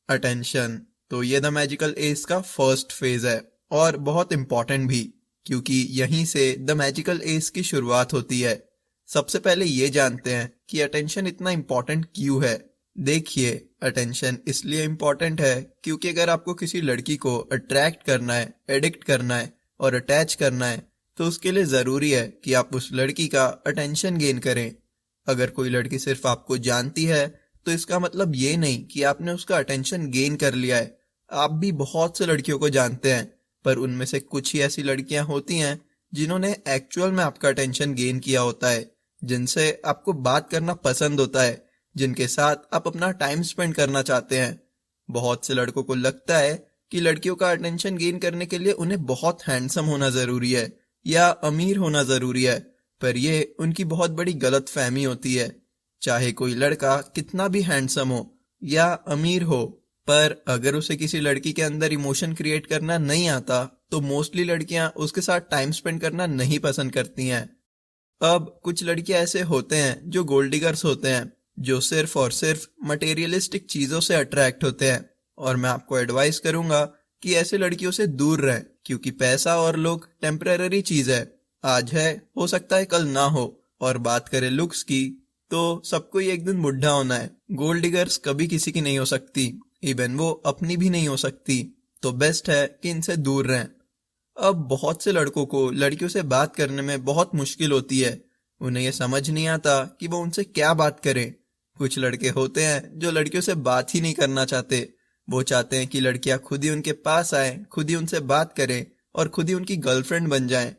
Attention. तो ये the magical as का फर्स्ट फेज है और बहुत इंपॉर्टेंट भी, क्योंकि यहीं से द मैजिकल एज की शुरुआत होती है। सबसे पहले ये जानते हैं कि अटेंशन इतना इंपॉर्टेंट क्यों है। देखिए, अटेंशन इसलिए इंपॉर्टेंट है क्योंकि अगर आपको किसी लड़की को अट्रैक्ट करना है, एडिक्ट करना है और अटैच करना है, तो उसके लिए जरूरी है कि आप उस लड़की का अटेंशन गेन करें। अगर कोई लड़की सिर्फ आपको जानती है तो इसका मतलब ये नहीं कि आपने उसका अटेंशन गेन कर लिया है। आप भी बहुत से लड़कियों को जानते हैं, पर उनमें से कुछ ही ऐसी लड़कियां होती हैं जिन्होंने एक्चुअल में आपका अटेंशन गेन किया होता है, जिनसे आपको बात करना पसंद होता है, जिनके साथ आप अपना टाइम स्पेंड करना चाहते हैं। बहुत से लड़कों को लगता है कि लड़कियों का अटेंशन गेन करने के लिए उन्हें बहुत हैंडसम होना जरूरी है या अमीर होना जरूरी है, पर यह उनकी बहुत बड़ी गलतफहमी होती है। चाहे कोई लड़का कितना भी हैंडसम हो या अमीर हो, पर अगर उसे किसी लड़की के अंदर इमोशन क्रिएट करना नहीं आता तो मोस्टली लड़कियां उसके साथ टाइम स्पेंड करना नहीं पसंद करती हैं। अब कुछ लड़कियां ऐसे होते हैं जो गोल्ड डिगर्स होते हैं, जो सिर्फ और सिर्फ मटेरियलिस्टिक चीजों से अट्रैक्ट होते हैं, और मैं आपको एडवाइस करूंगा कि ऐसे लड़कियों से दूर रहें, क्योंकि पैसा और लोग टेम्पररी चीज है। आज है, हो सकता है कल ना हो। और बात करें लुक्स की, तो सबको ही एक दिन बुढ़ा होना है। गोल्ड डिगर्स कभी किसी की नहीं हो सकती, इवन वो अपनी भी नहीं हो सकती। तो बेस्ट है कि इनसे दूर रहें। अब बहुत से लड़कों को लड़कियों से बात करने में बहुत मुश्किल होती है। उन्हें यह समझ नहीं आता कि वो उनसे क्या बात करें। कुछ लड़के होते हैं जो लड़कियों से बात ही नहीं करना चाहते। वो चाहते हैं कि लड़कियां खुद ही उनके पास आए, खुद ही उनसे बात करें और खुद ही उनकी गर्लफ्रेंड बन जाएं।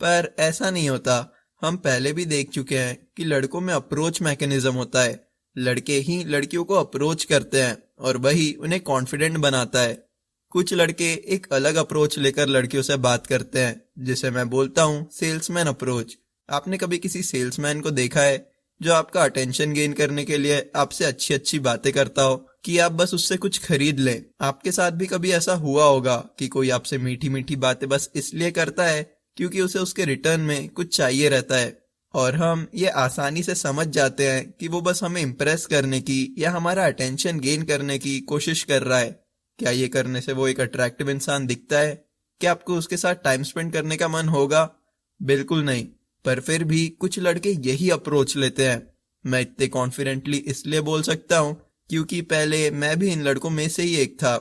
पर ऐसा नहीं होता। हम पहले भी देख चुके हैं कि लड़कों में अप्रोच मैकेनिज्म होता है। लड़के ही लड़कियों को अप्रोच करते हैं और वही उन्हें कॉन्फिडेंट बनाता है। कुछ लड़के एक अलग अप्रोच लेकर लड़कियों से बात करते हैं, जिसे मैं बोलता हूँ सेल्समैन अप्रोच। आपने कभी किसी सेल्समैन को देखा है जो आपका अटेंशन गेन करने के लिए आपसे अच्छी अच्छी बातें करता हो कि आप बस उससे कुछ खरीद लें? आपके साथ भी कभी ऐसा हुआ होगा कि कोई आपसे मीठी मीठी बातें बस इसलिए करता है क्योंकि उसे उसके रिटर्न में कुछ चाहिए रहता है, और हम ये आसानी से समझ जाते हैं कि वो बस हमें इम्प्रेस करने की या हमारा अटेंशन गेन करने की कोशिश कर रहा है। क्या ये करने से वो एक अट्रैक्टिव इंसान दिखता है? क्या आपको उसके साथ टाइम स्पेंड करने का मन होगा? बिल्कुल नहीं। पर फिर भी कुछ लड़के यही अप्रोच लेते हैं। मैं इतने कॉन्फिडेंटली इसलिए बोल सकता हूँ क्योंकि पहले मैं भी इन लड़कों में से ही एक था।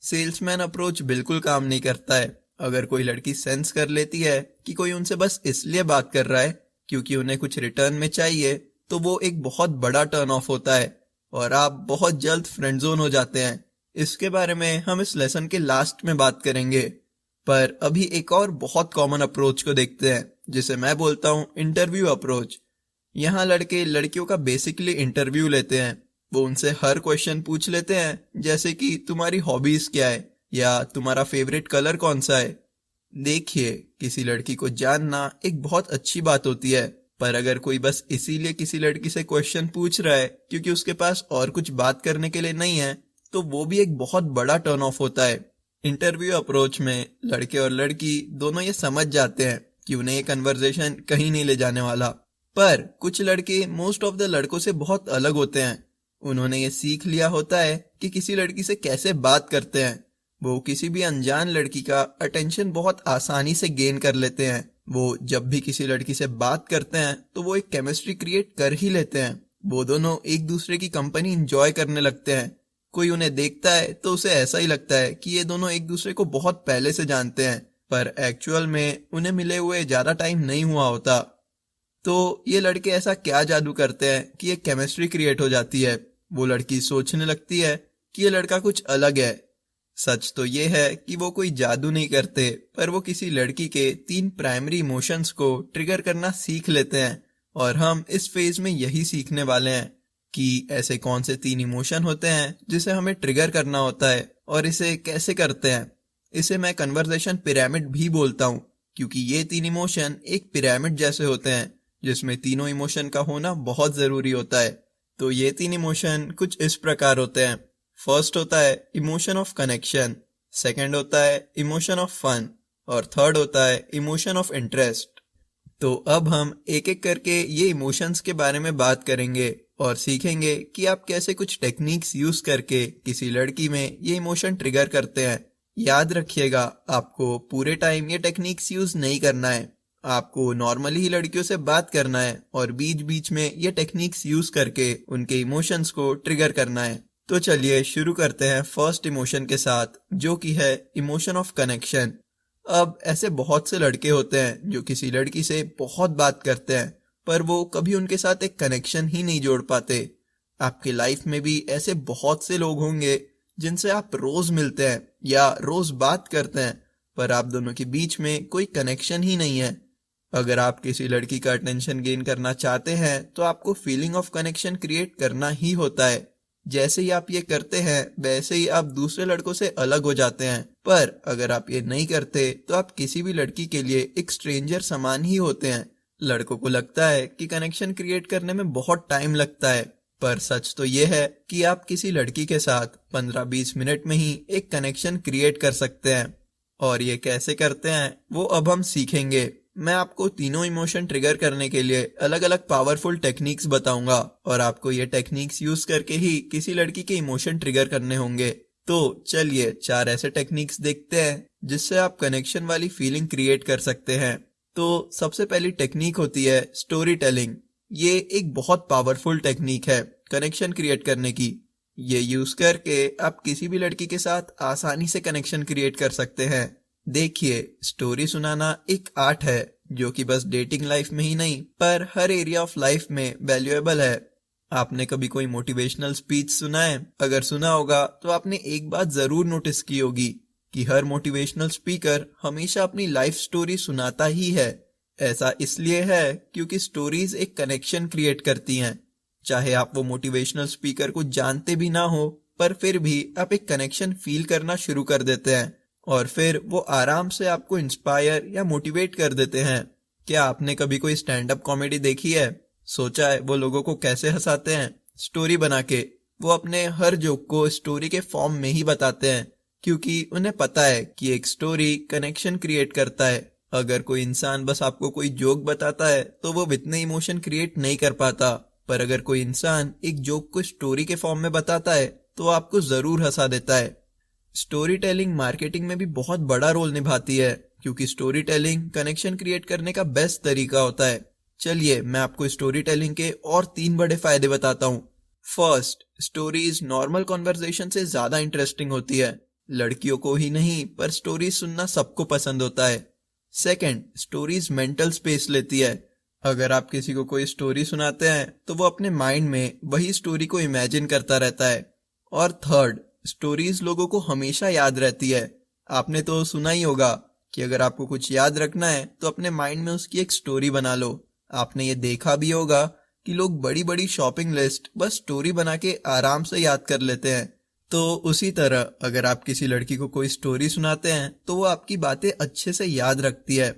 सेल्समैन अप्रोच बिल्कुल काम नहीं करता है। अगर कोई लड़की सेंस कर लेती है कि कोई उनसे बस इसलिए बात कर रहा है क्योंकि उन्हें कुछ रिटर्न में चाहिए, तो वो एक बहुत बड़ा टर्न ऑफ होता है और आप बहुत जल्द फ्रेंड जोन हो जाते हैं। इसके बारे में हम इस लेसन के लास्ट में बात करेंगे। पर अभी एक और बहुत कॉमन अप्रोच को देखते हैं, जिसे मैं बोलता हूँ इंटरव्यू अप्रोच। यहाँ लड़के लड़कियों का बेसिकली इंटरव्यू लेते हैं। वो उनसे हर क्वेश्चन पूछ लेते हैं, जैसे कि तुम्हारी हॉबीज क्या है या तुम्हारा फेवरेट कलर कौन सा है। देखिए, किसी लड़की को जानना एक बहुत अच्छी बात होती है, पर अगर कोई बस इसीलिए किसी लड़की से क्वेश्चन पूछ रहा है क्योंकि उसके पास और कुछ बात करने के लिए नहीं है, तो वो भी एक बहुत बड़ा टर्न ऑफ होता है। इंटरव्यू अप्रोच में लड़के और लड़की दोनों ये समझ जाते हैं कि उन्हें ये कन्वर्सेशन कहीं नहीं ले जाने वाला। पर कुछ लड़के मोस्ट ऑफ द लड़कों से बहुत अलग होते हैं। उन्होंने ये सीख लिया होता है कि किसी लड़की से कैसे बात करते हैं। वो किसी भी अनजान लड़की का अटेंशन बहुत आसानी से गेन कर लेते हैं। वो जब भी किसी लड़की से बात करते हैं तो वो एक केमिस्ट्री क्रिएट कर ही लेते हैं। वो दोनों एक दूसरे की कंपनी इंजॉय करने लगते हैं। कोई उन्हें देखता है तो उसे ऐसा ही लगता है कि ये दोनों एक दूसरे को बहुत पहले से जानते हैं, पर एक्चुअल में उन्हें मिले हुए ज्यादा टाइम नहीं हुआ होता। तो ये लड़के ऐसा क्या जादू करते हैं कि एक केमिस्ट्री क्रिएट हो जाती है। वो लड़की सोचने लगती है कि ये लड़का कुछ अलग है। सच तो ये है कि वो कोई जादू नहीं करते, पर वो किसी लड़की के 3 प्राइमरी इमोशंस को ट्रिगर करना सीख लेते हैं। और हम इस फेज में यही सीखने वाले हैं कि ऐसे कौन से 3 इमोशन होते हैं जिसे हमें ट्रिगर करना होता है और इसे कैसे करते हैं। इसे मैं कन्वर्सेशन पिरामिड भी बोलता हूँ, क्योंकि ये 3 इमोशन एक पिरामिड जैसे होते हैं जिसमें तीनों इमोशन का होना बहुत जरूरी होता है। तो ये 3 इमोशन कुछ इस प्रकार होते हैं। फर्स्ट होता है इमोशन ऑफ कनेक्शन, सेकंड होता है इमोशन ऑफ फन, और थर्ड होता है इमोशन ऑफ इंटरेस्ट। तो अब हम एक एक करके ये इमोशंस के बारे में बात करेंगे और सीखेंगे कि आप कैसे कुछ टेक्निक्स यूज करके किसी लड़की में ये इमोशन ट्रिगर करते हैं। याद रखिएगा, आपको पूरे टाइम ये टेक्निक्स यूज नहीं करना है। आपको नॉर्मली ही लड़कियों से बात करना है और बीच बीच में ये टेक्निक्स यूज करके उनके इमोशंस को ट्रिगर करना है। तो चलिए शुरू करते हैं फर्स्ट इमोशन के साथ, जो कि है इमोशन ऑफ कनेक्शन। अब ऐसे बहुत से लड़के होते हैं जो किसी लड़की से बहुत बात करते हैं, पर वो कभी उनके साथ एक कनेक्शन ही नहीं जोड़ पाते। आपकी लाइफ में भी ऐसे बहुत से लोग होंगे जिनसे आप रोज मिलते हैं या रोज बात करते हैं, पर आप दोनों के बीच में कोई कनेक्शन ही नहीं है। अगर आप किसी लड़की का अटेंशन गेन करना चाहते हैं तो आपको फीलिंग ऑफ कनेक्शन क्रिएट करना ही होता है। जैसे ही आप ये करते हैं वैसे ही आप दूसरे लड़कों से अलग हो जाते हैं, पर अगर आप ये नहीं करते तो आप किसी भी लड़की के लिए एक स्ट्रेंजर समान ही होते हैं। लड़कों को लगता है कि कनेक्शन क्रिएट करने में बहुत टाइम लगता है, पर सच तो ये है कि आप किसी लड़की के साथ 15-20 मिनट में ही एक कनेक्शन क्रिएट कर सकते हैं। और ये कैसे करते हैं वो अब हम सीखेंगे। मैं आपको तीनों इमोशन ट्रिगर करने के लिए अलग अलग पावरफुल टेक्निक्स बताऊंगा और आपको ये टेक्निक्स यूज करके ही किसी लड़की के इमोशन ट्रिगर करने होंगे। तो चलिए 4 ऐसे टेक्निक्स देखते हैं जिससे आप कनेक्शन वाली फीलिंग क्रिएट कर सकते हैं। तो सबसे पहली टेक्निक होती है स्टोरी टेलिंग। ये एक बहुत पावरफुल टेक्निक है कनेक्शन क्रिएट करने की। ये यूज करके आप किसी भी लड़की के साथ आसानी से कनेक्शन क्रिएट कर सकते हैं। देखिए, स्टोरी सुनाना एक आर्ट है जो कि बस डेटिंग लाइफ में ही नहीं पर हर एरिया ऑफ लाइफ में वैल्यूएबल है। आपने कभी कोई मोटिवेशनल स्पीच सुना है? अगर सुना होगा तो आपने एक बात जरूर नोटिस की होगी कि हर मोटिवेशनल स्पीकर हमेशा अपनी लाइफ स्टोरी सुनाता ही है। ऐसा इसलिए है क्योंकि स्टोरीज एक कनेक्शन क्रिएट करती हैं। चाहे आप वो मोटिवेशनल स्पीकर को जानते भी ना हो, पर फिर भी आप एक कनेक्शन फील करना शुरू कर देते हैं और फिर वो आराम से आपको इंस्पायर या मोटिवेट कर देते हैं। क्या आपने कभी कोई स्टैंड अप कॉमेडी देखी है? सोचा है वो लोगों को कैसे हंसाते हैं? स्टोरी बना के। वो अपने हर जोक को स्टोरी के फॉर्म में ही बताते हैं, क्योंकि उन्हें पता है कि एक स्टोरी कनेक्शन क्रिएट करता है। अगर कोई इंसान बस आपको कोई जोक बताता है तो वो इतने इमोशन क्रिएट नहीं कर पाता, पर अगर कोई इंसान एक जोक को स्टोरी के फॉर्म में बताता है तो आपको जरूर हंसा देता है। स्टोरी टेलिंग मार्केटिंग में भी बहुत बड़ा रोल निभाती है, क्योंकि स्टोरी टेलिंग कनेक्शन क्रिएट करने का बेस्ट तरीका होता है। चलिए मैं आपको स्टोरी टेलिंग के और 3 बड़े फायदे बताता हूँ। फर्स्ट, स्टोरीज नॉर्मल कॉन्वर्सेशन से ज्यादा इंटरेस्टिंग होती है। लड़कियों को ही नहीं पर स्टोरीज सुनना सबको पसंद होता है। सेकंड, स्टोरीज मेंटल स्पेस लेती है। अगर आप किसी को कोई स्टोरी सुनाते हैं तो वो अपने माइंड में वही स्टोरी को इमेजिन करता रहता है। और थर्ड, स्टोरीज लोगों को हमेशा याद रहती है। आपने तो सुना ही होगा कि अगर आपको कुछ याद रखना है तो अपने माइंड में उसकी एक स्टोरी बना लो। आपने ये देखा भी होगा कि लोग बड़ी बड़ी शॉपिंग लिस्ट बस स्टोरी बना के आराम से याद कर लेते हैं। तो उसी तरह अगर आप किसी लड़की को कोई स्टोरी सुनाते हैं तो वो आपकी बातें अच्छे से याद रखती है।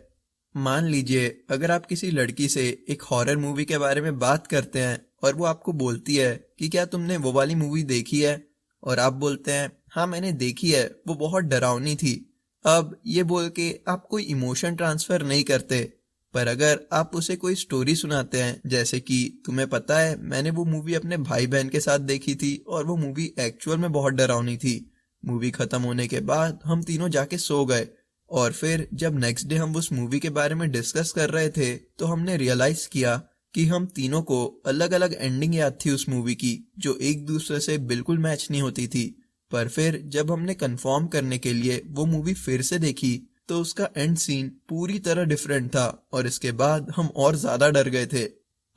मान लीजिए अगर आप किसी लड़की से एक हॉरर मूवी के बारे में बात करते हैं और वो आपको बोलती है कि क्या तुमने वो वाली मूवी देखी है, और आप बोलते हैं हाँ मैंने देखी है, वो बहुत डरावनी थी। अब ये बोल के आप कोई इमोशन ट्रांसफर नहीं करते, पर अगर आप उसे कोई स्टोरी सुनाते हैं जैसे कि तुम्हें पता है मैंने वो मूवी अपने भाई बहन के साथ देखी थी और वो मूवी एक्चुअल में बहुत डरावनी थी। मूवी खत्म होने के बाद हम तीनों जाके सो गए और फिर जब नेक्स्ट डे हम उस मूवी के बारे में डिस्कस कर रहे थे तो हमने रियलाइज किया कि हम तीनों को अलग अलग एंडिंग याद थी उस मूवी की, जो एक दूसरे से बिल्कुल मैच नहीं होती थी। पर फिर जब हमने कंफर्म करने के लिए वो मूवी फिर से देखी तो उसका एंड सीन पूरी तरह डिफरेंट था और इसके बाद हम और ज्यादा डर गए थे।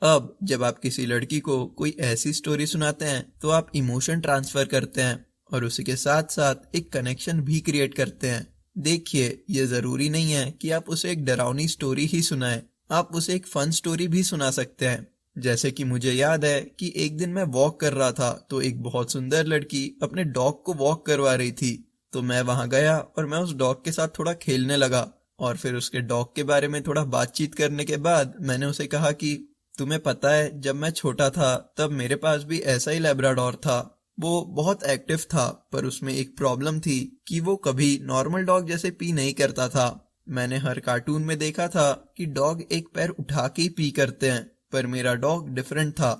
अब जब आप किसी लड़की को कोई ऐसी स्टोरी सुनाते हैं तो आप इमोशन ट्रांसफर करते हैं और उसी के साथ साथ एक कनेक्शन भी क्रिएट करते हैं। देखिए, ये जरूरी नहीं है कि आप उसे एक डरावनी स्टोरी ही सुनाएं, आप उसे एक फन स्टोरी भी सुना सकते हैं। जैसे कि मुझे याद है कि एक दिन मैं वॉक कर रहा था तो एक बहुत सुंदर लड़की अपने डॉग को वॉक करवा रही थी, तो मैं वहां गया और मैं उस डॉग के साथ थोड़ा खेलने लगा और फिर उसके डॉग के बारे में थोड़ा बातचीत करने के बाद मैंने उसे कहा कि तुम्हें पता है जब मैं छोटा था तब मेरे पास भी ऐसा ही लैब्राडोर था। वो बहुत एक्टिव था पर उसमें एक प्रॉब्लम थी कि वो कभी नॉर्मल डॉग जैसे पी नहीं करता था। मैंने हर कार्टून में देखा था कि डॉग एक पैर उठा के ही पी करते हैं, पर मेरा डॉग डिफरेंट था।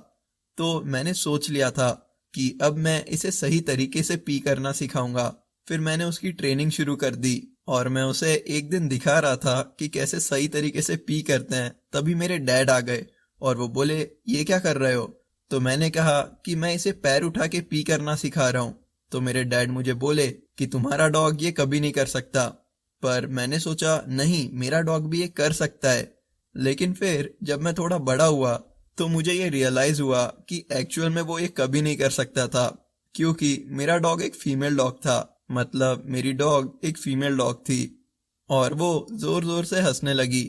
तो मैंने सोच लिया था कि अब मैं इसे सही तरीके से पी करना सिखाऊंगा। फिर मैंने उसकी ट्रेनिंग शुरू कर दी और मैं उसे एक दिन दिखा रहा था कि कैसे सही तरीके से पी करते हैं। तभी मेरे डैड आ गए और वो बोले, ये क्या कर रहे हो? तो मैंने कहा कि मैं इसे पैर उठा के पी करना सिखा रहा हूँ। तो मेरे डैड मुझे बोले कि तुम्हारा डॉग ये कभी नहीं कर सकता। पर मैंने सोचा नहीं, मेरा डॉग भी ये कर सकता है। लेकिन फिर जब मैं थोड़ा बड़ा हुआ तो मुझे ये रियलाइज हुआ कि एक्चुअल में वो ये कभी नहीं कर सकता था, क्योंकि मेरा डॉग एक फीमेल डॉग था। मतलब मेरी डॉग एक फीमेल डॉग थी। और वो जोर जोर से हंसने लगी।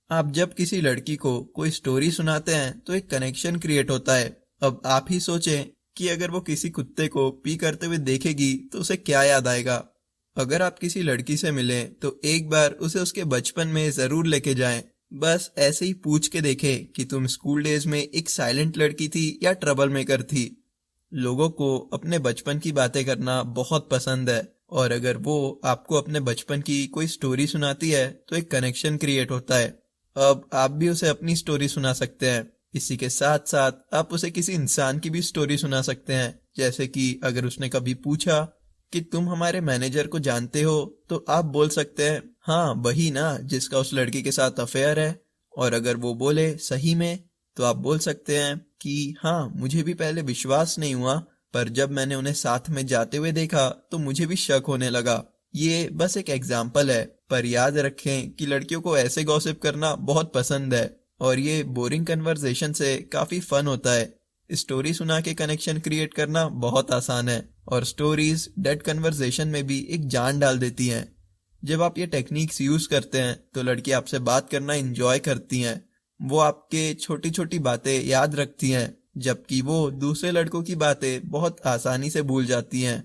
आप जब किसी लड़की को कोई स्टोरी सुनाते हैं तो एक कनेक्शन क्रिएट होता है। अब आप ही सोचें कि अगर वो किसी कुत्ते को पी करते हुए देखेगी तो उसे क्या याद आएगा। अगर आप किसी लड़की से मिलें तो एक बार उसे उसके बचपन में जरूर लेके जाएं। बस ऐसे ही पूछ के देखें कि तुम स्कूल डेज में एक साइलेंट लड़की थी या ट्रबल मेकर थी। लोगों को अपने बचपन की बातें करना बहुत पसंद है, और अगर वो आपको अपने बचपन की कोई स्टोरी सुनाती है तो एक कनेक्शन क्रिएट होता है। अब आप भी उसे अपनी स्टोरी सुना सकते हैं। इसी के साथ साथ आप उसे किसी इंसान की भी स्टोरी सुना सकते हैं। जैसे कि अगर उसने कभी पूछा कि तुम हमारे मैनेजर को जानते हो, तो आप बोल सकते हैं हाँ वही ना जिसका उस लड़की के साथ अफेयर है। और अगर वो बोले सही में, तो आप बोल सकते हैं कि हाँ मुझे भी पहले विश्वास नहीं हुआ, पर जब मैंने उन्हें साथ में जाते हुए देखा तो मुझे भी शक होने लगा। ये बस एक एग्जाम्पल है, पर याद रखें कि लड़कियों को ऐसे गॉसिप करना बहुत पसंद है और ये बोरिंग कन्वर्सेशन से काफी फन होता है। स्टोरी सुना के कनेक्शन क्रिएट करना बहुत आसान है, और स्टोरीज डेड कन्वर्सेशन में भी एक जान डाल देती हैं। जब आप ये टेक्निक्स यूज करते हैं तो लड़की आपसे बात करना एंजॉय करती हैं। वो आपके छोटी छोटी बातें याद रखती हैं, जबकि वो दूसरे लड़कों की बातें बहुत आसानी से भूल जाती हैं।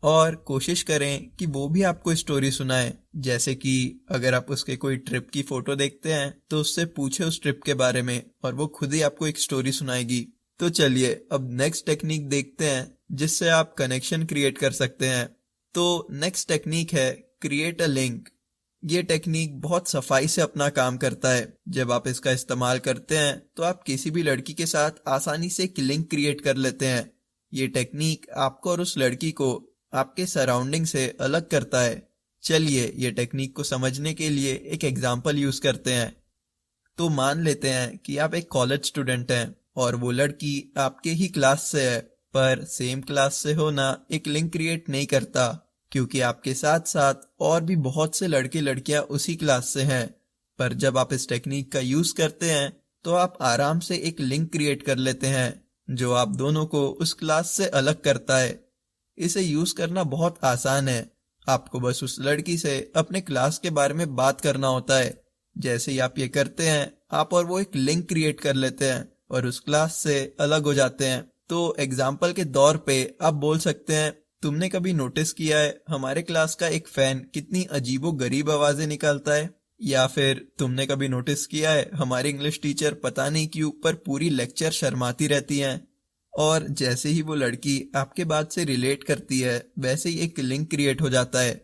और कोशिश करें कि वो भी आपको स्टोरी सुनाए। जैसे कि अगर आप उसके कोई ट्रिप की फोटो देखते हैं तो उससे पूछे उस ट्रिप के बारे में, और वो खुद ही आपको एक स्टोरी सुनाएगी। तो चलिए अब नेक्स्ट टेक्निक देखते हैं जिससे आप कनेक्शन क्रिएट कर सकते हैं। तो नेक्स्ट टेक्निक है क्रिएट अ लिंक। ये टेक्निक बहुत सफाई से अपना काम करता है। जब आप इसका इस्तेमाल करते हैं तो आप किसी भी लड़की के साथ आसानी से एक लिंक क्रिएट कर लेते हैं। ये टेक्निक आपको और उस लड़की को आपके सराउंडिंग से अलग करता है। चलिए ये टेक्निक को समझने के लिए एक एग्जाम्पल यूज करते हैं। तो मान लेते हैं कि आप एक कॉलेज स्टूडेंट हैं और वो लड़की आपके ही क्लास से है, पर सेम क्लास से होना एक लिंक क्रिएट नहीं करता, क्योंकि आपके साथ साथ और भी बहुत से लड़के लड़कियां उसी क्लास से हैं। पर जब आप इस टेक्निक का यूज करते हैं तो आप आराम से एक लिंक क्रिएट कर लेते हैं जो आप दोनों को उस क्लास से अलग करता है। इसे यूज करना बहुत आसान है। आपको बस उस लड़की से अपने क्लास के बारे में बात करना होता है। जैसे ही आप ये करते हैं, आप और वो एक लिंक क्रिएट कर लेते हैं और उस क्लास से अलग हो जाते हैं। तो एग्जाम्पल के तौर पे आप बोल सकते हैं, तुमने कभी नोटिस किया है हमारे क्लास का एक फैन कितनी अजीबो गरीब आवाजें निकालता है? या फिर तुमने कभी नोटिस किया है हमारी इंग्लिश टीचर पता नहीं क्यों पर पूरी लेक्चर शर्माती रहती हैं? और जैसे ही वो लड़की आपके बात से रिलेट करती है, वैसे ही एक लिंक क्रिएट हो जाता है।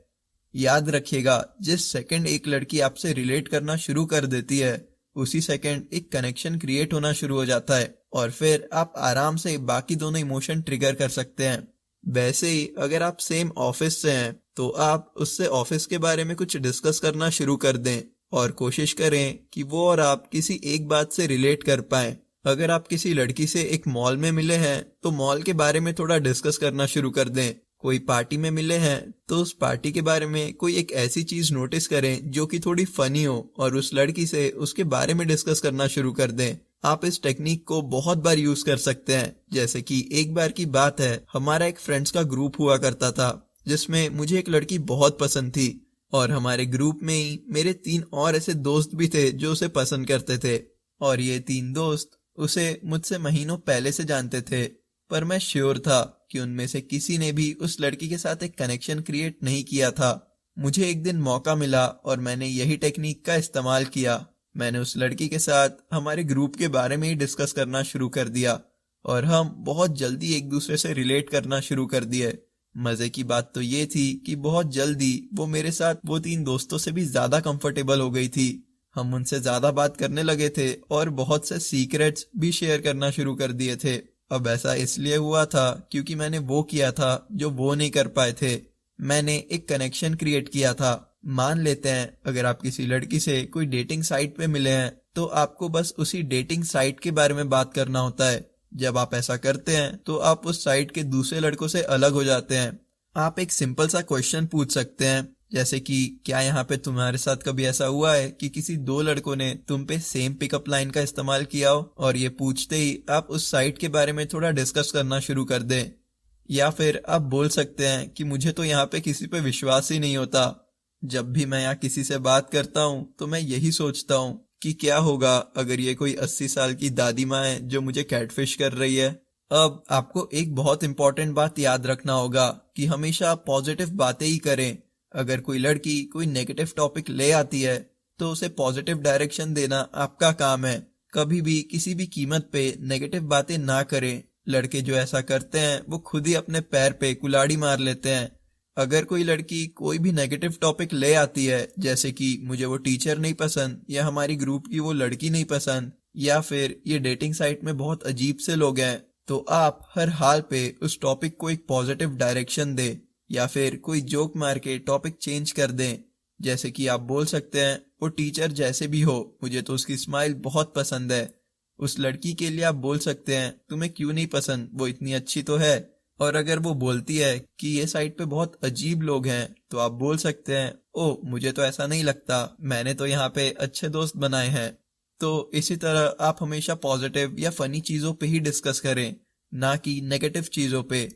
याद रखिएगा, जिस सेकंड एक लड़की आपसे रिलेट करना शुरू कर देती है, उसी सेकंड एक कनेक्शन क्रिएट होना शुरू हो जाता है, और फिर आप आराम से बाकी दोनों इमोशन ट्रिगर कर सकते हैं। वैसे ही अगर आप सेम ऑफिस से हैं तो आप उससे ऑफिस के बारे में कुछ डिस्कस करना शुरू कर दें और कोशिश करें कि वो और आप किसी एक बात से रिलेट कर पाएं। अगर आप किसी लड़की से एक मॉल में मिले हैं तो मॉल के बारे में थोड़ा डिस्कस करना शुरू कर दें। कोई पार्टी में मिले हैं तो उस पार्टी के बारे में कोई एक ऐसी चीज नोटिस करें जो कि थोड़ी फनी हो और उस लड़की से उसके बारे में डिस्कस करना शुरू कर दें। आप इस टेक्निक को बहुत बार यूज कर सकते हैं। जैसे कि एक बार की बात है, हमारा एक फ्रेंड्स का ग्रुप हुआ करता था जिसमें मुझे एक लड़की बहुत पसंद थी, और हमारे ग्रुप में ही मेरे 3 और ऐसे दोस्त भी थे जो उसे पसंद करते थे। और ये 3 दोस्त उसे मुझसे महीनों पहले से जानते थे, पर मैं श्योर था कि उनमें से किसी ने भी उस लड़की के साथ एक कनेक्शन क्रिएट नहीं किया था। मुझे एक दिन मौका मिला और मैंने यही टेक्निक का इस्तेमाल किया। मैंने उस लड़की के साथ हमारे ग्रुप के बारे में ही डिस्कस करना शुरू कर दिया और हम बहुत जल्दी एक दूसरे से रिलेट करना शुरू कर दिए। मजे की बात तो ये थी कि बहुत जल्दी वो मेरे साथ वो 3 दोस्तों से भी ज्यादा कंफर्टेबल हो गई थी। हम उनसे ज्यादा बात करने लगे थे और बहुत से सीक्रेट्स भी शेयर करना शुरू कर दिए थे। अब ऐसा इसलिए हुआ था क्योंकि मैंने वो किया था जो वो नहीं कर पाए थे। मैंने एक कनेक्शन क्रिएट किया था। मान लेते हैं अगर आप किसी लड़की से कोई डेटिंग साइट पे मिले हैं तो आपको बस उसी डेटिंग साइट के बारे में बात करना होता है। जब आप ऐसा करते हैं तो आप उस साइट के दूसरे लड़कों से अलग हो जाते हैं। आप एक सिंपल सा क्वेश्चन पूछ सकते हैं, जैसे कि क्या यहाँ पे तुम्हारे साथ कभी ऐसा हुआ है कि किसी दो लड़कों ने तुम पे सेम पिकअप लाइन का इस्तेमाल किया हो। और ये पूछते ही आप उस साइट के बारे में थोड़ा डिस्कस करना शुरू कर दें। या फिर आप बोल सकते हैं कि मुझे तो यहाँ पे किसी पे विश्वास ही नहीं होता। जब भी मैं यहाँ किसी से बात करता हूँ तो मैं यही सोचता हूँ कि क्या होगा अगर ये कोई 80 साल की दादी माँ है जो मुझे कैटफिश कर रही है। अब आपको एक बहुत इंपॉर्टेंट बात याद रखना होगा कि हमेशा आप पॉजिटिव बातें ही करें। अगर कोई लड़की कोई नेगेटिव टॉपिक ले आती है तो उसे पॉजिटिव डायरेक्शन देना आपका काम है। कभी भी किसी भी कीमत पे नेगेटिव बातें ना करें। लड़के जो ऐसा करते हैं वो खुद ही अपने पैर पे कुल्हाड़ी मार लेते हैं। अगर कोई लड़की कोई भी नेगेटिव टॉपिक ले आती है, जैसे कि मुझे वो टीचर नहीं पसंद, या हमारी ग्रुप की वो लड़की नहीं पसंद, या फिर ये डेटिंग साइट में बहुत अजीब से लोग हैं, तो आप हर हाल पे उस टॉपिक को एक पॉजिटिव डायरेक्शन दे या फिर कोई जोक मार के टॉपिक चेंज कर दें। जैसे कि आप बोल सकते हैं वो टीचर जैसे भी हो मुझे तो उसकी स्माइल बहुत पसंद है। उस लड़की के लिए आप बोल सकते हैं तुम्हें क्यों नहीं पसंद, वो इतनी अच्छी तो है। और अगर वो बोलती है कि ये साइट पे बहुत अजीब लोग हैं तो आप बोल सकते हैं ओ मुझे तो ऐसा नहीं लगता, मैंने तो यहाँ पे अच्छे दोस्त बनाए हैं। तो इसी तरह आप हमेशा पॉजिटिव या फनी चीजों पे ही डिस्कस करें, ना कि नेगेटिव चीजों पे।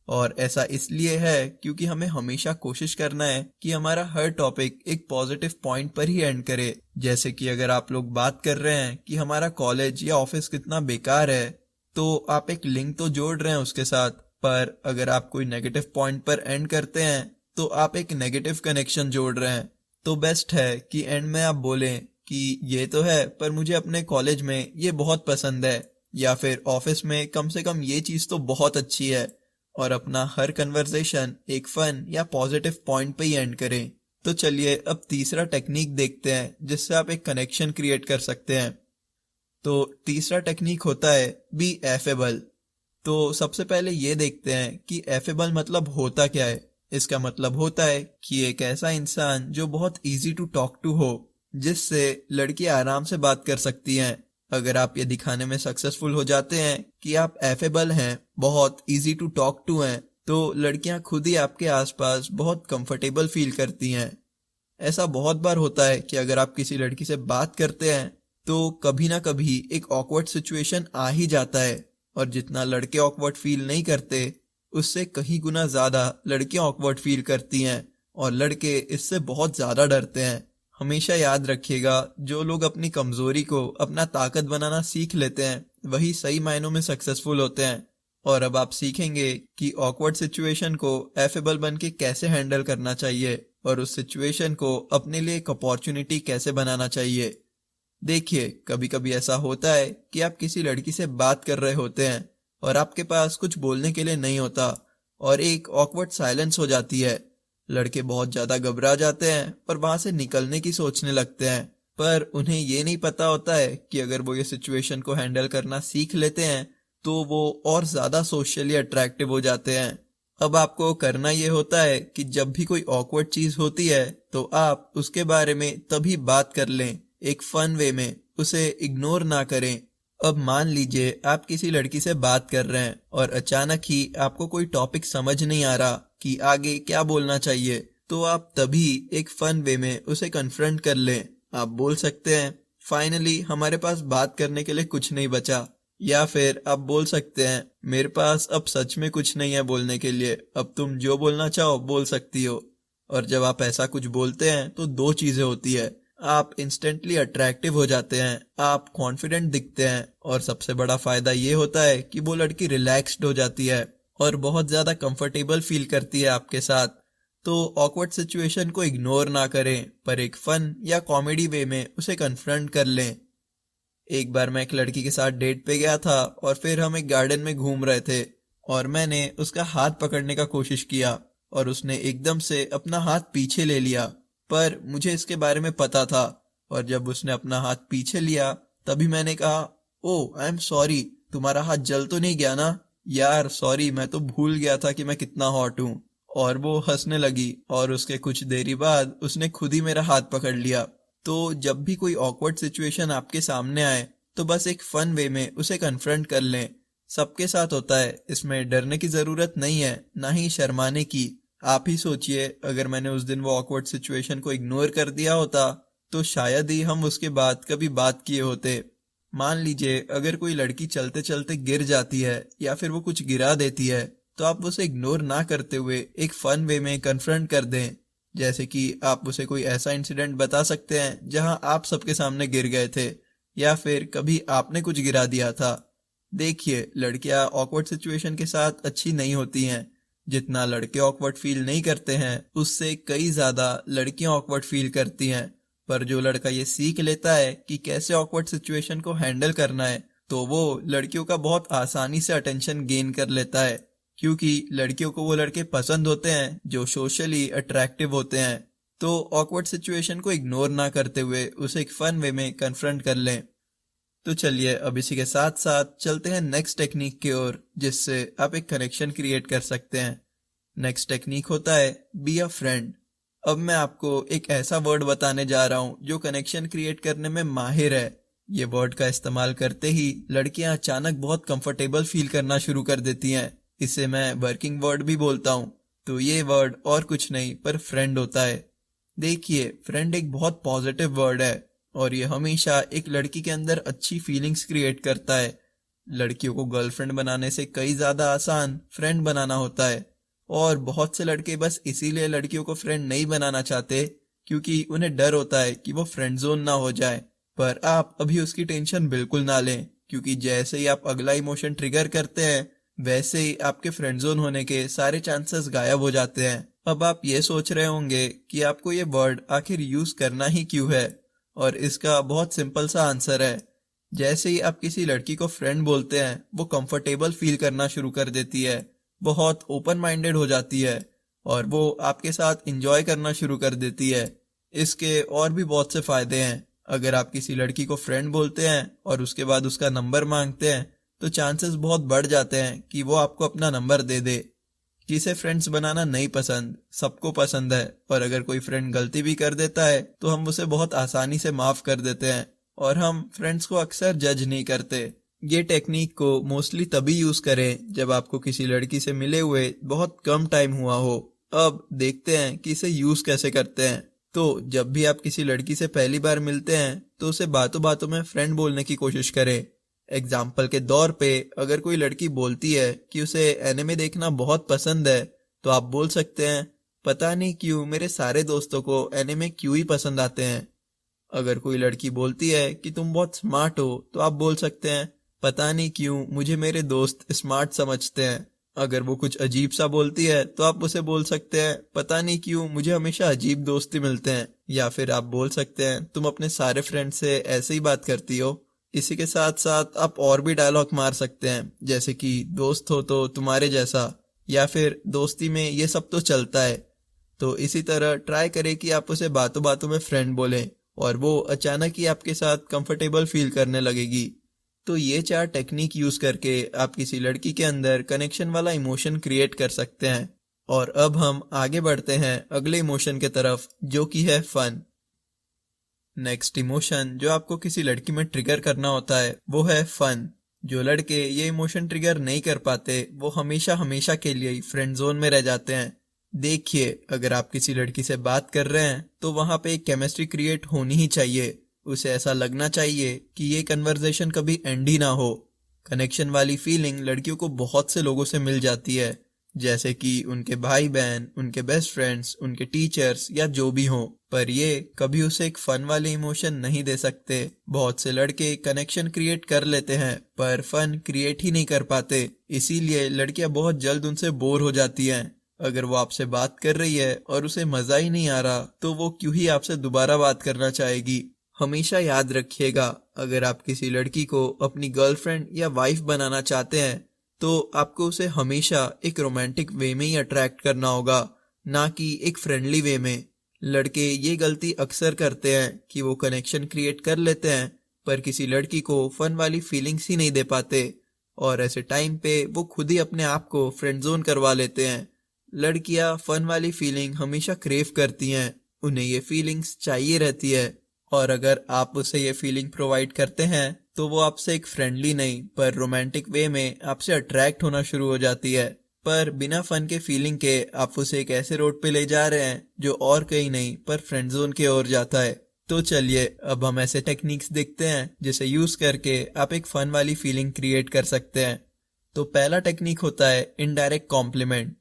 और ऐसा इसलिए है क्योंकि हमें हमेशा कोशिश करना है कि हमारा हर टॉपिक एक पॉजिटिव पॉइंट पर ही एंड करे। जैसे कि अगर आप लोग बात कर रहे हैं कि हमारा कॉलेज या ऑफिस कितना बेकार है तो आप एक लिंक तो जोड़ रहे हैं उसके साथ, पर अगर आप कोई नेगेटिव पॉइंट पर एंड करते हैं तो आप एक नेगेटिव कनेक्शन जोड़ रहे हैं। तो बेस्ट है कि एंड में आप बोलें कि ये तो है पर मुझे अपने कॉलेज में ये बहुत पसंद है, या फिर ऑफिस में कम से कम ये चीज तो बहुत अच्छी है। और अपना हर कन्वर्सेशन एक फन या पॉजिटिव पॉइंट पे ही एंड करें। तो चलिए अब तीसरा टेक्निक देखते हैं जिससे आप एक कनेक्शन क्रिएट कर सकते हैं। तो तीसरा टेक्निक होता है बी एफेबल। तो सबसे पहले ये देखते हैं कि एफेबल मतलब होता क्या है। इसका मतलब होता है कि एक ऐसा इंसान जो बहुत इजी टू टॉक टू हो, जिससे लड़कियां आराम से बात कर सकती हैं। अगर आप ये दिखाने में सक्सेसफुल हो जाते हैं कि आप एफेबल हैं, बहुत इजी टू टॉक टू हैं, तो लड़कियां खुद ही आपके आसपास बहुत कंफर्टेबल फील करती हैं। ऐसा बहुत बार होता है कि अगर आप किसी लड़की से बात करते हैं तो कभी ना कभी एक ऑकवर्ड सिचुएशन आ ही जाता है। और जितना लड़के ऑकवर्ड फील नहीं करते उससे कहीं गुना ज्यादा लड़कियां ऑकवर्ड फील करती हैं, और लड़के इससे बहुत ज्यादा डरते हैं। हमेशा याद रखिएगा, जो लोग अपनी कमजोरी को अपना ताकत बनाना सीख लेते हैं वही सही मायनों में सक्सेसफुल होते हैं। और अब आप सीखेंगे कि ऑकवर्ड सिचुएशन को एफेबल बन के कैसे हैंडल करना चाहिए और उस सिचुएशन को अपने लिए एक अपॉर्चुनिटी कैसे बनाना चाहिए। देखिए, कभी कभी ऐसा होता है कि आप किसी लड़की से बात कर रहे होते हैं और आपके पास कुछ बोलने के लिए नहीं होता और एक ऑकवर्ड साइलेंस हो जाती है। लड़के बहुत ज्यादा घबरा जाते हैं और वहां से निकलने की सोचने लगते हैं, पर उन्हें ये नहीं पता होता है कि अगर वो ये सिचुएशन को हैंडल करना सीख लेते हैं तो वो और ज्यादा सोशली अट्रैक्टिव हो जाते हैं। अब आपको करना ये होता है कि जब भी कोई ऑकवर्ड चीज होती है तो आप उसके बारे में तभी बात कर लें, एक फन वे में, उसे इग्नोर ना करें। अब मान लीजिए आप किसी लड़की से बात कर रहे हैं और अचानक ही आपको कोई टॉपिक समझ नहीं आ रहा कि आगे क्या बोलना चाहिए, तो आप तभी एक फन वे में उसे कन्फ्रंट कर लें। आप बोल सकते हैं फाइनली हमारे पास बात करने के लिए कुछ नहीं बचा, या फिर आप बोल सकते हैं मेरे पास अब सच में कुछ नहीं है बोलने के लिए, अब तुम जो बोलना चाहो बोल सकती हो। और जब आप ऐसा कुछ बोलते हैं तो दो चीजें होती है, आप इंस्टेंटली अट्रैक्टिव हो जाते हैं, आप कॉन्फिडेंट दिखते हैं, और सबसे बड़ा फायदा ये होता है कि वो लड़की रिलैक्स्ड हो जाती है और बहुत ज्यादा कंफर्टेबल फील करती है आपके साथ। तो ऑकवर्ड सिचुएशन को इग्नोर ना करें, पर एक फन या कॉमेडी वे में उसे कन्फ्रंट कर लें। एक बार मैं एक लड़की के साथ डेट पे गया था और फिर हम एक गार्डन में घूम रहे थे और मैंने उसका हाथ पकड़ने का कोशिश किया और उसने एकदम से अपना हाथ पीछे ले लिया, पर मुझे इसके बारे में पता था। और जब उसने अपना हाथ पीछे लिया तभी मैंने कहा ओह आई एम सॉरी, तुम्हारा हाथ जल तो नहीं गया ना? यार सॉरी, मैं तो भूल गया था कि मैं कितना हॉट हूँ। और वो हंसने लगी और उसके कुछ देरी बाद उसने खुद ही मेरा हाथ पकड़ लिया। तो जब भी कोई ऑकवर्ड सिचुएशन आपके सामने आए तो बस एक फन वे में उसे कन्फ्रंट कर लें। सबके साथ होता है, इसमें डरने की जरूरत नहीं है, ना ही शर्माने की। आप ही सोचिए, अगर मैंने उस दिन वो ऑकवर्ड सिचुएशन को इग्नोर कर दिया होता तो शायद ही हम उसके बाद कभी बात किए होते। मान लीजिए अगर कोई लड़की चलते चलते गिर जाती है या फिर वो कुछ गिरा देती है, तो आप उसे इग्नोर ना करते हुए एक फन वे में कन्फ्रंट कर दें। जैसे कि आप उसे कोई ऐसा इंसिडेंट बता सकते हैं जहां आप सबके सामने गिर गए थे, या फिर कभी आपने कुछ गिरा दिया था। देखिए, लड़कियां ऑकवर्ड सिचुएशन के साथ अच्छी नहीं होती हैं। जितना लड़के ऑकवर्ड फील नहीं करते हैं, उससे कई ज्यादा लड़कियां ऑकवर्ड फील करती हैं। पर जो लड़का ये सीख लेता है कि कैसे ऑकवर्ड सिचुएशन को हैंडल करना है, तो वो लड़कियों का बहुत आसानी से अटेंशन गेन कर लेता है, क्योंकि लड़कियों को वो लड़के पसंद होते हैं जो सोशली अट्रैक्टिव होते हैं। तो ऑकवर्ड सिचुएशन को इग्नोर ना करते हुए उसे एक फन वे में कन्फ्रंट कर लें। तो चलिए अब इसी के साथ साथ चलते हैं नेक्स्ट टेक्निक की ओर, जिससे आप एक कनेक्शन क्रिएट कर सकते हैं। नेक्स्ट टेक्निक होता है बी अ फ्रेंड। अब मैं आपको एक ऐसा वर्ड बताने जा रहा हूँ जो कनेक्शन क्रिएट करने में माहिर है। ये वर्ड का इस्तेमाल करते ही लड़कियां अचानक बहुत कंफर्टेबल फील करना शुरू कर देती हैं। इसे मैं वर्किंग वर्ड भी बोलता हूँ। तो ये वर्ड और कुछ नहीं पर फ्रेंड होता है। देखिए, फ्रेंड एक बहुत पॉजिटिव वर्ड है और ये हमेशा एक लड़की के अंदर अच्छी फीलिंग्स क्रिएट करता है। लड़कियों को गर्लफ्रेंड बनाने से कई ज्यादा आसान फ्रेंड बनाना होता है। और बहुत से लड़के बस इसीलिए लड़कियों को फ्रेंड नहीं बनाना चाहते क्योंकि उन्हें डर होता है कि वो फ्रेंड जोन ना हो जाए। पर आप अभी उसकी टेंशन बिल्कुल ना लें, क्योंकि जैसे ही आप अगला इमोशन ट्रिगर करते हैं, वैसे ही आपके फ्रेंड जोन होने के सारे चांसेस गायब हो जाते हैं। अब आप ये सोच रहे होंगे कि आपको ये वर्ड आखिर यूज करना ही क्यों है, और इसका बहुत सिंपल सा आंसर है। जैसे ही आप किसी लड़की को फ्रेंड बोलते हैं, वो कंफर्टेबल फील करना शुरू कर देती है, बहुत ओपन माइंडेड हो जाती है और वो आपके साथ एंजॉय करना शुरू कर देती है। इसके और भी बहुत से फायदे हैं। अगर आप किसी लड़की को फ्रेंड बोलते हैं और उसके बाद उसका नंबर मांगते हैं, तो चांसेस बहुत बढ़ जाते हैं कि वो आपको अपना नंबर दे दे। जिसे फ्रेंड्स बनाना नहीं पसंद, सबको पसंद है। और अगर कोई फ्रेंड गलती भी कर देता है तो हम उसे बहुत आसानी से माफ कर देते हैं और हम फ्रेंड्स को अक्सर जज नहीं करते। ये टेक्निक को मोस्टली तभी यूज करें जब आपको किसी लड़की से मिले हुए बहुत कम टाइम हुआ हो। अब देखते हैं कि इसे यूज कैसे करते हैं। तो जब भी आप किसी लड़की से पहली बार मिलते हैं तो उसे बातों बातों में फ्रेंड बोलने की कोशिश करें। एग्जाम्पल के तौर पे, अगर कोई लड़की बोलती है कि उसे एनिमे देखना बहुत पसंद है, तो आप बोल सकते हैं, पता नहीं क्यों मेरे सारे दोस्तों को एनिमे क्यों ही पसंद आते हैं। अगर कोई लड़की बोलती है कि तुम बहुत स्मार्ट हो, तो आप बोल सकते हैं, पता नहीं क्यों मुझे मेरे दोस्त स्मार्ट समझते हैं। अगर वो कुछ अजीब सा बोलती है तो आप उसे बोल सकते हैं, पता नहीं क्यों मुझे हमेशा अजीब दोस्त ही मिलते हैं। या फिर आप बोल सकते हैं, तुम अपने सारे फ्रेंड से ऐसे ही बात करती हो। इसी के साथ साथ आप और भी डायलॉग मार सकते हैं, जैसे कि दोस्त हो तो तुम्हारे जैसा, या फिर दोस्ती में ये सब तो चलता है। तो इसी तरह ट्राई करें कि आप उसे बातों बातों में फ्रेंड बोलें और वो अचानक ही आपके साथ कंफर्टेबल फील करने लगेगी। तो ये 4 टेक्निक यूज करके आप किसी लड़की के अंदर कनेक्शन वाला इमोशन क्रिएट कर सकते हैं। और अब हम आगे बढ़ते हैं अगले इमोशन के तरफ, जो कि है फन। नेक्स्ट इमोशन जो आपको किसी लड़की में ट्रिगर करना होता है वो है फन। जो लड़के ये इमोशन ट्रिगर नहीं कर पाते, वो हमेशा हमेशा के लिए ही फ्रेंड जोन में रह जाते हैं। देखिए, अगर आप किसी लड़की से बात कर रहे हैं तो वहां पे एक केमिस्ट्री क्रिएट होनी ही चाहिए। उसे ऐसा लगना चाहिए कि ये कन्वर्सेशन कभी एंड ही ना हो। कनेक्शन वाली फीलिंग लड़कियों को बहुत से लोगों से मिल जाती है, जैसे कि उनके भाई बहन, उनके बेस्ट फ्रेंड्स, उनके टीचर्स या जो भी हो। पर ये कभी उसे एक फन वाले इमोशन नहीं दे सकते। बहुत से लड़के कनेक्शन क्रिएट कर लेते हैं पर फन क्रिएट ही नहीं कर पाते, इसीलिए लड़कियां बहुत जल्द उनसे बोर हो जाती हैं। अगर वो आपसे बात कर रही है और उसे मजा ही नहीं आ रहा, तो वो क्यों ही आपसे दोबारा बात करना चाहेगी। हमेशा याद रखिएगा, अगर आप किसी लड़की को अपनी गर्लफ्रेंड या वाइफ बनाना चाहते हैं, तो आपको उसे हमेशा एक रोमांटिक वे में ही अट्रैक्ट करना होगा, ना कि एक फ्रेंडली वे में। लड़के ये गलती अक्सर करते हैं कि वो कनेक्शन क्रिएट कर लेते हैं पर किसी लड़की को फन वाली फीलिंग्स ही नहीं दे पाते। और ऐसे टाइम पे वो खुद ही अपने आप को फ्रेंड जोन करवा लेते हैं। लड़कियां फन वाली फीलिंग हमेशा क्रेव करती हैं, उन्हें ये फीलिंग्स चाहिए रहती है, और अगर आप उसे ये फीलिंग प्रोवाइड करते हैं तो वो आपसे एक फ्रेंडली नहीं पर रोमांटिक वे में आपसे अट्रैक्ट होना शुरू हो जाती है। पर बिना फन के फीलिंग के आप उसे एक ऐसे रोड पे ले जा रहे हैं जो और कहीं नहीं पर फ्रेंड जोन की ओर जाता है। तो चलिए अब हम ऐसे टेक्निक्स देखते हैं जिसे यूज करके आप एक फन वाली फीलिंग क्रिएट कर सकते हैं। तो पहला टेक्निक होता है इनडायरेक्ट कॉम्प्लीमेंट।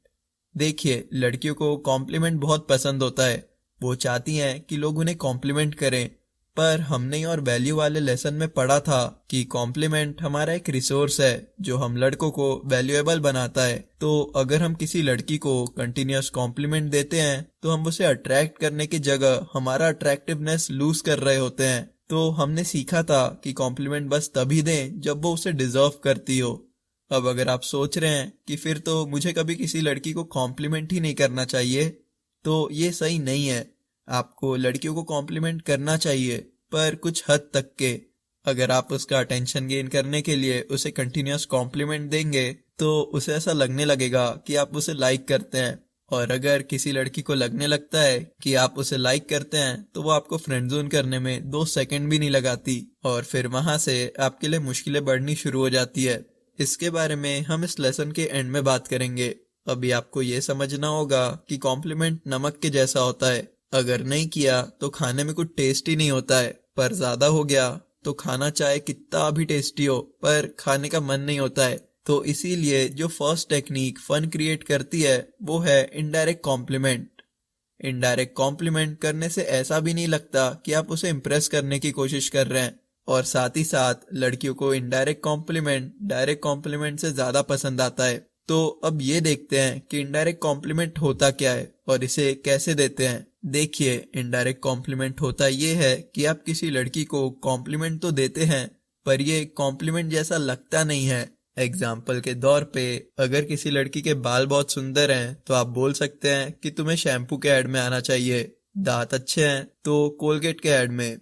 देखिए, लड़कियों को कॉम्प्लीमेंट बहुत पसंद होता है, वो चाहती हैं कि लोग उन्हें कॉम्प्लीमेंट करें। पर हमने और वैल्यू वाले लेसन में पढ़ा था कि कॉम्प्लीमेंट हमारा एक रिसोर्स है जो हम लड़कों को वैल्यूएबल बनाता है। तो अगर हम किसी लड़की को कंटिन्यूअस कॉम्प्लीमेंट देते हैं तो हम उसे अट्रैक्ट करने की जगह हमारा अट्रैक्टिवनेस लूज कर रहे होते हैं। तो हमने सीखा था कि कॉम्प्लीमेंट बस तभी दें जब वो उसे डिजर्व करती हो। अब अगर आप सोच रहे हैं कि फिर तो मुझे कभी किसी लड़की को कॉम्प्लीमेंट ही नहीं करना चाहिए, तो ये सही नहीं है। आपको लड़कियों को कॉम्प्लीमेंट करना चाहिए, पर कुछ हद तक के। अगर आप उसका अटेंशन गेन करने के लिए उसे कंटिन्यूअस कॉम्प्लीमेंट देंगे तो उसे ऐसा लगने लगेगा कि आप उसे लाइक करते हैं, और अगर किसी लड़की को लगने लगता है कि आप उसे लाइक करते हैं तो वो आपको फ्रेंड जोन करने में 2 सेकंड भी नहीं लगाती, और फिर वहां से आपके लिए मुश्किलें बढ़नी शुरू हो जाती है। इसके बारे में हम इस लेसन के एंड में बात करेंगे। अभी आपको ये समझना होगा कि कॉम्प्लीमेंट नमक के जैसा होता है, अगर नहीं किया तो खाने में कुछ टेस्ट ही नहीं होता है, पर ज्यादा हो गया तो खाना चाहे कितना भी टेस्टी हो पर खाने का मन नहीं होता है। तो इसीलिए जो फर्स्ट टेक्निक फन क्रिएट करती है वो है इनडायरेक्ट कॉम्प्लीमेंट। इनडायरेक्ट कॉम्प्लीमेंट करने से ऐसा भी नहीं लगता कि आप उसे इम्प्रेस करने की कोशिश कर रहे हैं, और साथ ही साथ लड़कियों को इनडायरेक्ट कॉम्प्लीमेंट डायरेक्ट कॉम्प्लीमेंट से ज्यादा पसंद आता है। तो अब ये देखते हैं कि इनडायरेक्ट कॉम्प्लीमेंट होता क्या है और इसे कैसे देते हैं। देखिए, इनडायरेक्ट कॉम्प्लीमेंट होता ये है कि आप किसी लड़की को कॉम्प्लीमेंट तो देते हैं पर ये कॉम्प्लीमेंट जैसा लगता नहीं है। एग्जाम्पल के तौर पे, अगर किसी लड़की के बाल बहुत सुंदर हैं तो आप बोल सकते हैं कि तुम्हें शैम्पू के ऐड में आना चाहिए। दांत अच्छे हैं तो कोलगेट के ऐड में।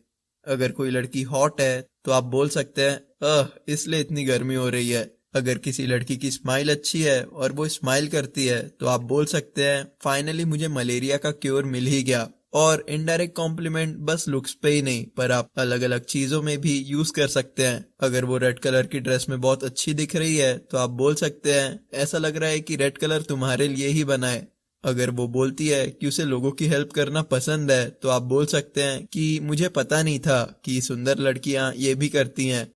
अगर कोई लड़की हॉट है तो आप बोल सकते हैं इसलिए इतनी गर्मी हो रही है। अगर किसी लड़की की स्माइल अच्छी है और वो स्माइल करती है तो आप बोल सकते हैं फाइनली मुझे मलेरिया का क्योर मिल ही गया। और इनडायरेक्ट कॉम्प्लीमेंट बस लुक्स पे ही नहीं पर आप अलग अलग चीजों में भी यूज कर सकते हैं। अगर वो रेड कलर की ड्रेस में बहुत अच्छी दिख रही है तो आप बोल सकते हैं ऐसा लग रहा है कि रेड कलर तुम्हारे लिए ही बना है। अगर वो बोलती है कि उसे लोगों की हेल्प करना पसंद है तो आप बोल सकते हैं कि मुझे पता नहीं था कि सुंदर लड़कियां ये भी करती हैं।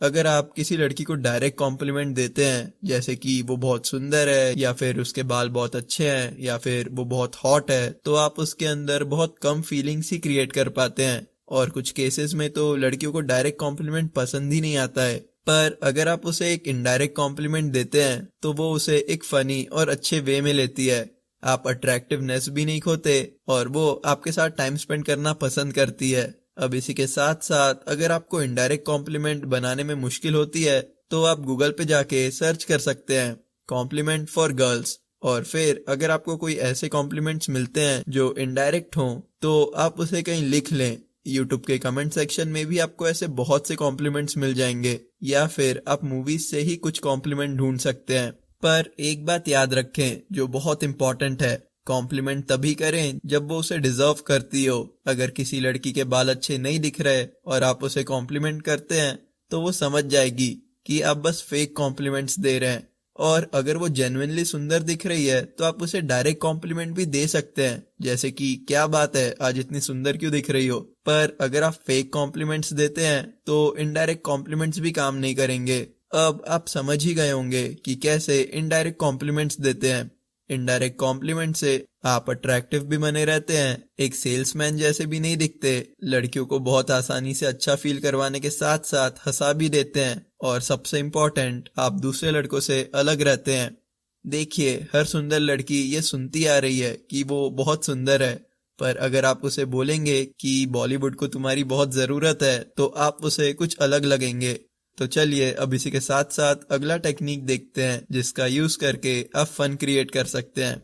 अगर आप किसी लड़की को डायरेक्ट कॉम्प्लीमेंट देते हैं जैसे कि वो बहुत सुंदर है या फिर उसके बाल बहुत अच्छे हैं या फिर वो बहुत हॉट है, तो आप उसके अंदर बहुत कम फीलिंग्स ही क्रिएट कर पाते हैं, और कुछ केसेस में तो लड़कियों को डायरेक्ट कॉम्प्लीमेंट पसंद ही नहीं आता है। पर अगर आप उसे एक इनडायरेक्ट कॉम्प्लीमेंट देते हैं तो वो उसे एक फनी और अच्छे वे में लेती है। आप अट्रैक्टिवनेस भी नहीं खोते और वो आपके साथ टाइम स्पेंड करना पसंद करती है। अब इसी के साथ साथ अगर आपको इनडायरेक्ट कॉम्प्लीमेंट बनाने में मुश्किल होती है तो आप गूगल पे जाके सर्च कर सकते हैं कॉम्प्लीमेंट फॉर गर्ल्स, और फिर अगर आपको कोई ऐसे कॉम्प्लीमेंट्स मिलते हैं जो इनडायरेक्ट हों तो आप उसे कहीं लिख लें। यूट्यूब के कमेंट सेक्शन में भी आपको ऐसे बहुत से कॉम्प्लीमेंट्स मिल जाएंगे, या फिर आप मूवीज से ही कुछ कॉम्प्लीमेंट ढूंढ सकते हैं। पर एक बात याद रखें जो बहुत इंपॉर्टेंट है, कॉम्प्लीमेंट तभी करें जब वो उसे डिजर्व करती हो। अगर किसी लड़की के बाल अच्छे नहीं दिख रहे और आप उसे कॉम्प्लीमेंट करते हैं तो वो समझ जाएगी कि आप बस फेक कॉम्प्लीमेंट्स दे रहे हैं, और अगर वो जेन्युइनली सुंदर दिख रही है तो आप उसे डायरेक्ट कॉम्प्लीमेंट भी दे सकते हैं जैसे कि क्या बात है आज इतनी सुंदर क्यों दिख रही हो। पर अगर आप फेक कॉम्प्लीमेंट्स देते हैं तो इनडायरेक्ट कॉम्प्लीमेंट्स भी काम नहीं करेंगे। अब आप समझ ही गए होंगे कि कैसे इनडायरेक्ट कॉम्प्लीमेंट्स देते हैं। इनडायरेक्ट कॉम्प्लीमेंट से आप अट्रैक्टिव भी बने रहते हैं, एक सेल्समैन जैसे भी नहीं दिखते, लड़कियों को बहुत आसानी से अच्छा फील करवाने के साथ साथ हंसा भी देते हैं, और सबसे इम्पोर्टेंट आप दूसरे लड़कों से अलग रहते हैं। देखिए, हर सुंदर लड़की ये सुनती आ रही है कि वो बहुत सुंदर है, पर अगर आप उसे बोलेंगे कि बॉलीवुड को तुम्हारी बहुत जरूरत है तो आप उसे कुछ अलग लगेंगे। तो चलिए अब इसी के साथ साथ अगला टेक्निक देखते हैं जिसका यूज करके आप फन क्रिएट कर सकते हैं।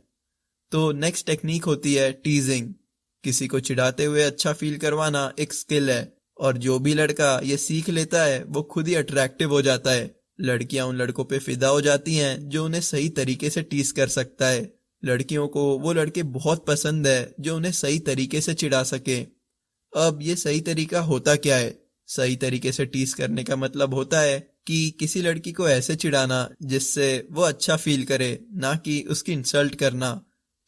तो नेक्स्ट टेक्निक होती है टीजिंग। किसी को चिढ़ाते हुए अच्छा फील करवाना एक स्किल है, और जो भी लड़का ये सीख लेता है वो खुद ही अट्रैक्टिव हो जाता है। लड़कियां उन लड़कों पे फिदा हो जाती हैं जो उन्हें सही तरीके से टीज कर सकता है। लड़कियों को वो लड़के बहुत पसंद है जो उन्हें सही तरीके से चिढ़ा सके। अब ये सही तरीका होता क्या है? सही तरीके से टीज करने का मतलब होता है कि किसी लड़की को ऐसे चिढ़ाना जिससे वो अच्छा फील करे, ना कि उसकी इंसल्ट करना।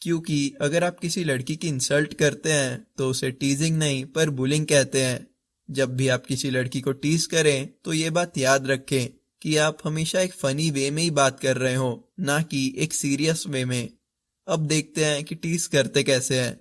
क्योंकि अगर आप किसी लड़की की इंसल्ट करते हैं तो उसे टीजिंग नहीं पर बुलिंग कहते हैं। जब भी आप किसी लड़की को टीज करें तो ये बात याद रखें कि आप हमेशा एक फनी वे में ही बात कर रहे हो, ना कि एक सीरियस वे में। अब देखते हैं कि टीज करते कैसे हैं।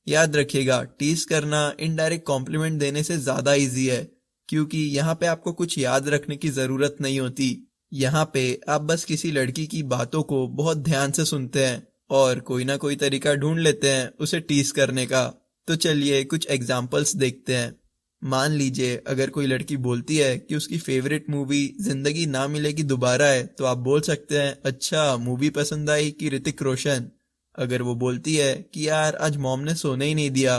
याद रखिएगा, टीज करना इनडायरेक्ट कॉम्प्लीमेंट देने से ज्यादा इजी है, क्योंकि यहाँ पे आपको कुछ याद रखने की जरूरत नहीं होती। यहाँ पे आप बस किसी लड़की की बातों को बहुत ध्यान से सुनते हैं और कोई ना कोई तरीका ढूंढ लेते हैं उसे टीज करने का। तो चलिए कुछ एग्जाम्पल्स देखते हैं। मान लीजिए अगर कोई लड़की बोलती है कि उसकी फेवरेट मूवी जिंदगी ना मिलेगी दोबारा है, तो आप बोल सकते हैं, अच्छा मूवी पसंद आई कि ऋतिक रोशन। अगर वो बोलती है कि यार आज मॉम ने सोने ही नहीं दिया,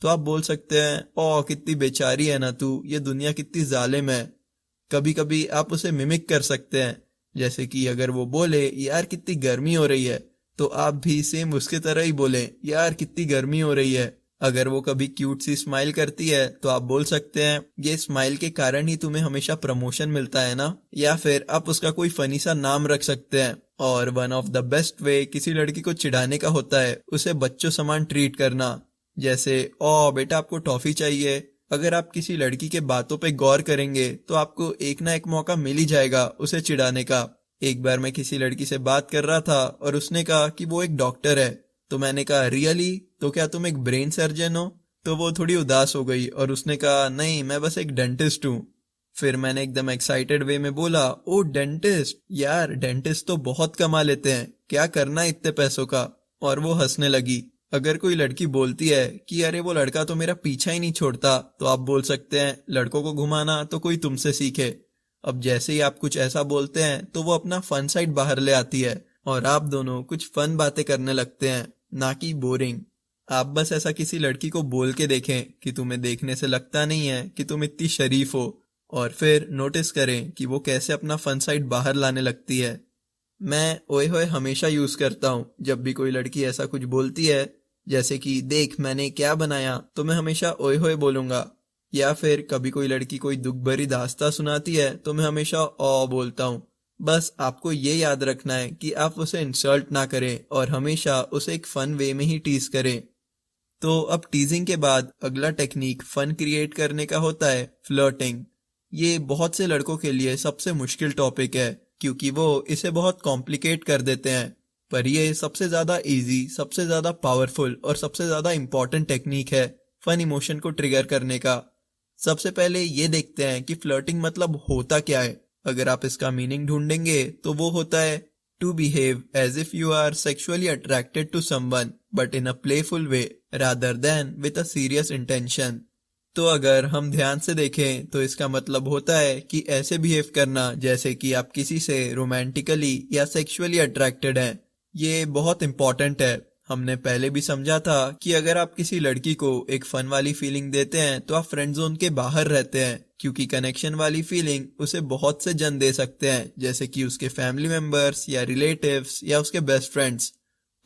तो आप बोल सकते हैं, ओ कितनी बेचारी है ना तू, ये दुनिया कितनी जालिम है। कभी कभी आप उसे मिमिक कर सकते हैं, जैसे कि अगर वो बोले यार कितनी गर्मी हो रही है, तो आप भी सेम उसके तरह ही बोले यार कितनी गर्मी हो रही है। अगर वो कभी क्यूट सी स्माइल करती है तो आप बोल सकते हैं, ये स्माइल के कारण ही तुम्हें हमेशा प्रमोशन मिलता है ना। या फिर आप उसका कोई फनी सा नाम रख सकते हैं। और one of the best way किसी लड़की को चिढ़ाने का होता है उसे बच्चों समान ट्रीट करना। जैसे, ओ बेटा आपको टॉफी चाहिए। अगर आप किसी लड़की के बातों पे गौर करेंगे तो आपको एक ना एक मौका मिल ही जाएगा उसे चिढ़ाने का। एक बार मैं किसी लड़की से बात कर रहा था और उसने कहा कि वो एक डॉक्टर है। तो मैंने कहा, रियली? तो क्या तुम एक ब्रेन सर्जन हो? तो वो थोड़ी उदास हो गई और उसने कहा, नहीं मैं बस एक डेंटिस्ट हूँ। फिर मैंने एकदम एक्साइटेड वे में बोला, ओ डेंटिस्ट? यार डेंटिस्ट तो बहुत कमा लेते हैं, क्या करना है इतने पैसों का? और वो हंसने लगी। अगर कोई लड़की बोलती है कि अरे वो लड़का तो मेरा पीछा ही नहीं छोड़ता, तो आप बोल सकते हैं, लड़कों को घुमाना तो कोई तुमसे सीखे। अब जैसे ही आप कुछ ऐसा बोलते हैं तो वो अपना फन साइड बाहर ले आती है और आप दोनों कुछ फन बातें करने लगते हैं, ना कि बोरिंग। आप बस ऐसा किसी लड़की को बोल के देखें कि तुम्हें देखने से लगता नहीं है कि तुम इतनी शरीफ हो, और फिर नोटिस करें कि वो कैसे अपना फन साइड बाहर लाने लगती है। मैं ओए होए हमेशा यूज करता हूँ जब भी कोई लड़की ऐसा कुछ बोलती है, जैसे कि देख मैंने क्या बनाया, तो मैं हमेशा ओए होए बोलूंगा। या फिर कभी कोई लड़की कोई दुख भरी दास्तां सुनाती है तो मैं हमेशा ओ बोलता हूँ। बस आपको ये याद रखना है कि आप उसे इंसल्ट ना करें और हमेशा उसे एक फन वे में ही टीज करें। तो अब टीजिंग के बाद अगला टेक्निक फन क्रिएट करने का होता है, फ्लर्टिंग। ये बहुत से लड़कों के लिए सबसे मुश्किल टॉपिक है, क्योंकि वो इसे बहुत कॉम्प्लिकेट कर देते हैं। पर ये सबसे ज्यादा इजी, सबसे ज्यादा पावरफुल और सबसे ज्यादा इम्पोर्टेंट टेक्निक है फन इमोशन को ट्रिगर करने का। सबसे पहले ये देखते हैं कि फ्लर्टिंग मतलब होता क्या है। अगर आप इसका मीनिंग ढूंढेंगे तो वो होता है to behave as if you are sexually attracted to someone but in a playful way rather than with a serious intention. तो अगर हम ध्यान से देखें तो इसका मतलब होता है कि ऐसे बिहेव करना जैसे कि आप किसी से रोमांटिकली या सेक्सुअली अट्रैक्टेड हैं। ये बहुत इंपॉर्टेंट है। हमने पहले भी समझा था कि अगर आप किसी लड़की को एक फन वाली फीलिंग देते हैं तो आप फ्रेंड जोन के बाहर रहते हैं, क्योंकि कनेक्शन वाली फीलिंग उसे बहुत से जन दे सकते हैं, जैसे कि उसके फैमिली मेंबर्स या रिलेटिव्स या उसके बेस्ट फ्रेंड्स।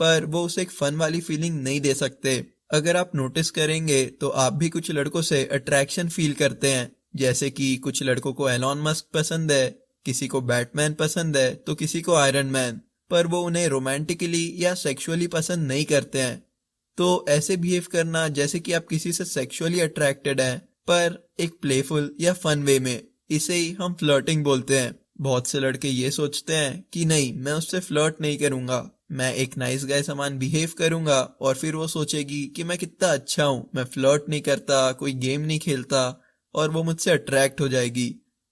पर वो उसे एक फन वाली फीलिंग नहीं दे सकते। अगर आप नोटिस करेंगे तो आप भी कुछ लड़कों से अट्रैक्शन फील करते हैं, जैसे कि कुछ लड़कों को एलॉन मस्क पसंद है, किसी को बैटमैन पसंद है तो किसी को आयरन मैन, पर वो उन्हें रोमांटिकली या सेक्सुअली पसंद नहीं करते हैं। तो ऐसे बिहेव करना जैसे कि आप किसी से सेक्सुअली अट्रैक्टेड हैं, पर एक प्लेफुल या फन वे में, इसे ही हम फ्लर्टिंग बोलते हैं। बहुत से लड़के ये सोचते हैं कि नहीं मैं उससे फ्लर्ट नहीं करूंगा, मैं एक नाइस गाय समान बिहेव करूंगा, और फिर वो सोचेगी कि मैं कितना अच्छा हूँ, मैं फ्लर्ट नहीं करता, कोई गेम नहीं खेलता, और वो मुझसे अट्रैक्ट हो जाएगी।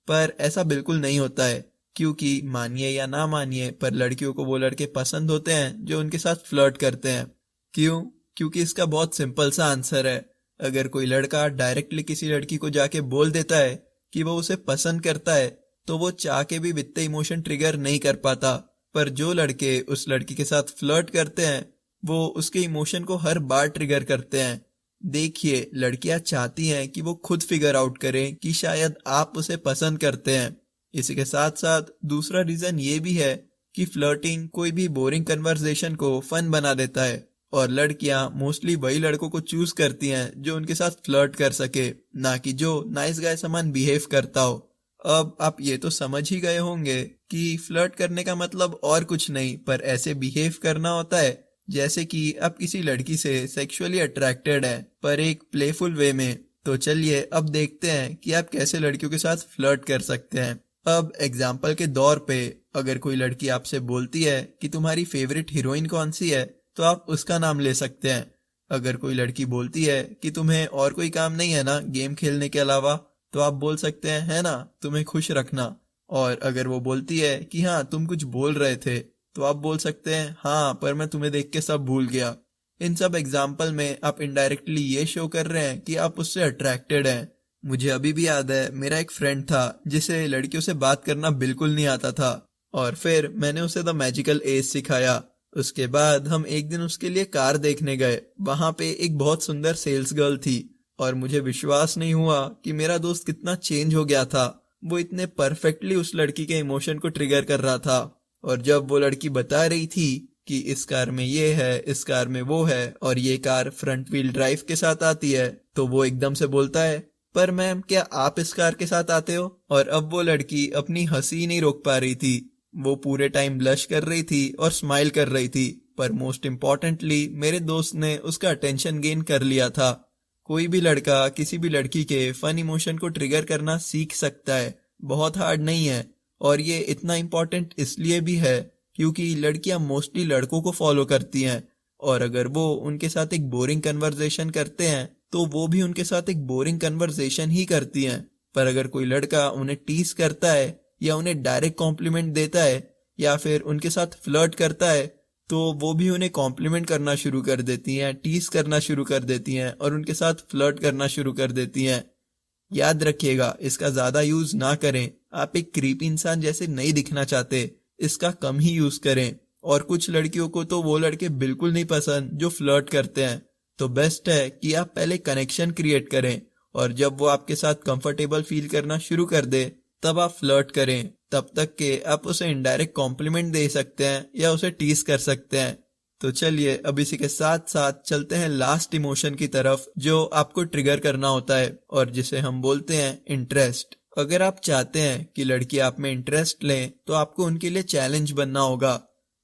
पर ऐसा बिल्कुल नहीं होता है, क्योंकि मानिए या ना मानिए पर लड़कियों को वो लड़के पसंद होते हैं जो उनके साथ फ्लर्ट करते हैं। क्यों? क्योंकि इसका बहुत सिंपल सा आंसर है। अगर कोई लड़का डायरेक्टली किसी लड़की को जाके बोल देता है कि वो उसे पसंद करता है, तो वो चाह के भी वित्तीय इमोशन ट्रिगर नहीं कर पाता। पर जो लड़के उस लड़की के साथ फ्लर्ट करते हैं वो उसके इमोशन को हर बार ट्रिगर करते हैं। देखिए, लड़कियां चाहती हैं कि वो खुद फिगर आउट करें कि शायद आप उसे पसंद करते हैं, इसी के साथ साथ दूसरा रीजन ये भी है कि फ्लर्टिंग कोई भी बोरिंग कन्वर्सेशन को फन बना देता है और लड़कियां मोस्टली वही लड़कों को चूज करती हैं जो उनके साथ फ्लर्ट कर सके, ना कि जो नाइस गाय समान बिहेव करता हो। अब आप ये तो समझ ही गए होंगे कि फ्लर्ट करने का मतलब और कुछ नहीं पर ऐसे बिहेव करना होता है जैसे कि आप किसी लड़की से सेक्सुअली अट्रैक्टेड हैं पर एक प्लेफुल वे में। तो चलिए अब देखते हैं कि आप कैसे लड़कियों के साथ फ्लर्ट कर सकते हैं। अब एग्जाम्पल के दौर पे अगर कोई लड़की आपसे बोलती है कि तुम्हारी फेवरेट हीरोइन कौन सी है, तो आप उसका नाम ले सकते हैं। अगर कोई लड़की बोलती है कि तुम्हें और कोई काम नहीं है ना गेम खेलने के अलावा, तो आप बोल सकते हैं है ना, तुम्हें खुश रखना। और अगर वो बोलती है कि हाँ तुम कुछ बोल रहे थे, तो आप बोल सकते हैं हाँ पर मैं तुम्हें देख के सब भूल गया। इन सब एग्जाम्पल में आप इनडायरेक्टली ये शो कर रहे हैं कि आप उससे अट्रैक्टेड हैं। मुझे अभी भी याद है, मेरा एक फ्रेंड था जिसे लड़कियों से बात करना बिल्कुल नहीं आता था और फिर मैंने उसे द मैजिकल एज सिखाया। उसके बाद हम एक दिन उसके लिए कार देखने गए। वहां पे एक बहुत सुंदर सेल्स गर्ल थी और मुझे विश्वास नहीं हुआ कि मेरा दोस्त कितना चेंज हो गया था। वो इतने परफेक्टली उस लड़की के इमोशन को ट्रिगर कर रहा था। और जब वो लड़की बता रही थी कि इस कार में ये है, इस कार में वो है और ये कार फ्रंट व्हील ड्राइव के साथ आती है, तो वो एकदम से बोलता है पर मैम क्या आप इस कार के साथ आते हो? और अब वो लड़की अपनी हंसी नहीं रोक पा रही थी। वो पूरे टाइम ब्लश कर रही थी और स्माइल कर रही थी। पर मोस्ट इम्पोर्टेंटली मेरे दोस्त ने उसका अटेंशन गेन कर लिया था। कोई भी लड़का किसी भी लड़की के फन इमोशन को ट्रिगर करना सीख सकता है, बहुत हार्ड नहीं है। और ये इतना इम्पोर्टेंट इसलिए भी है क्योंकि लड़कियां मोस्टली लड़कों को फॉलो करती हैं और अगर वो उनके साथ एक बोरिंग कन्वर्सेशन करते हैं तो वो भी उनके साथ एक बोरिंग कन्वर्सेशन ही करती हैं। पर अगर कोई लड़का उन्हें टीज करता है या उन्हें डायरेक्ट कॉम्प्लीमेंट देता है या फिर उनके साथ फ्लर्ट करता है, तो वो भी उन्हें कॉम्प्लीमेंट करना शुरू कर देती हैं, टीज करना शुरू कर देती हैं और उनके साथ फ्लर्ट करना शुरू कर देती हैं। याद रखिएगा, इसका ज्यादा यूज ना करें। आप एक क्रीपी इंसान जैसे नहीं दिखना चाहते, इसका कम ही यूज करें। और कुछ लड़कियों को तो वो लड़के बिल्कुल नहीं पसंद जो फ्लर्ट करते हैं। तो बेस्ट है कि आप पहले कनेक्शन क्रिएट करें और जब वो आपके साथ कंफर्टेबल फील करना शुरू कर दे तब आप फ्लर्ट करें। तब तक के आप उसे इनडायरेक्ट कॉम्प्लीमेंट दे सकते हैं या उसे टीज कर सकते हैं। तो चलिए अब इसी के साथ साथ चलते हैं लास्ट इमोशन की तरफ जो आपको ट्रिगर करना होता है और जिसे हम बोलते हैं इंटरेस्ट। अगर आप चाहते हैं कि लड़की आप में इंटरेस्ट लें तो आपको उनके लिए चैलेंज बनना होगा।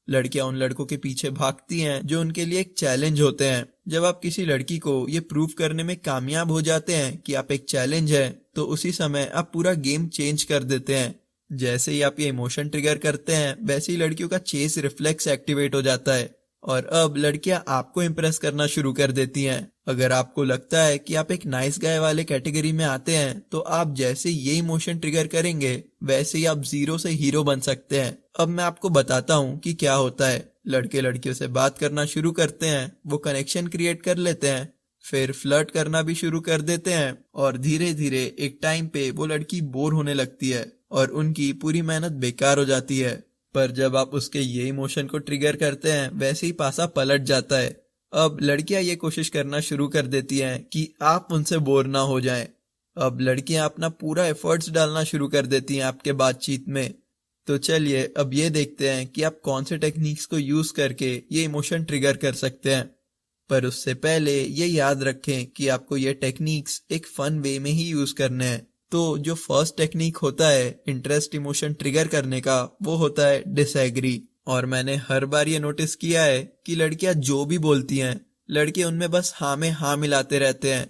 लड़कियां उन लड़कों के पीछे भागती हैं जो उनके लिए एक चैलेंज होते हैं। जब आप किसी लड़की को ये प्रूव करने में कामयाब हो जाते हैं कि आप एक चैलेंज है, तो उसी समय आप पूरा गेम चेंज कर देते हैं। जैसे ही आप ये इमोशन ट्रिगर करते हैं वैसे ही लड़कियों का चेस रिफ्लेक्स एक्टिवेट हो जाता है और अब लड़कियां आपको इम्प्रेस करना शुरू कर देती हैं। अगर आपको लगता है कि आप एक नाइस गाय वाले कैटेगरी में आते हैं तो आप जैसे ये इमोशन ट्रिगर करेंगे वैसे ही आप जीरो से हीरो बन सकते हैं। अब मैं आपको बताता हूँ कि क्या होता है। लड़के लड़कियों से बात करना शुरू करते हैं, वो कनेक्शन क्रिएट कर लेते हैं, फिर फ्लर्ट करना भी शुरू कर देते हैं और धीरे धीरे एक टाइम पे वो लड़की बोर होने लगती है और उनकी पूरी मेहनत बेकार हो जाती है। पर जब आप उसके ये इमोशन को ट्रिगर करते हैं वैसे ही पासा पलट जाता है। अब लड़कियां ये कोशिश करना शुरू कर देती हैं कि आप उनसे बोर ना हो जाएं। अब लड़कियां अपना पूरा एफर्ट्स डालना शुरू कर देती हैं आपके बातचीत में। तो चलिए अब ये देखते हैं कि आप कौन से टेक्निक्स को यूज करके ये इमोशन ट्रिगर कर सकते हैं। पर उससे पहले ये याद रखें कि आपको ये टेक्निक्स एक फन वे में ही यूज करने हैं। तो जो फर्स्ट टेक्निक होता है इंटरेस्ट इमोशन ट्रिगर करने का, वो होता है डिसएग्री। और मैंने हर बार ये नोटिस किया है कि लड़कियां जो भी बोलती हैं, लड़के उनमें बस हाँ में हाँ मिलाते रहते हैं।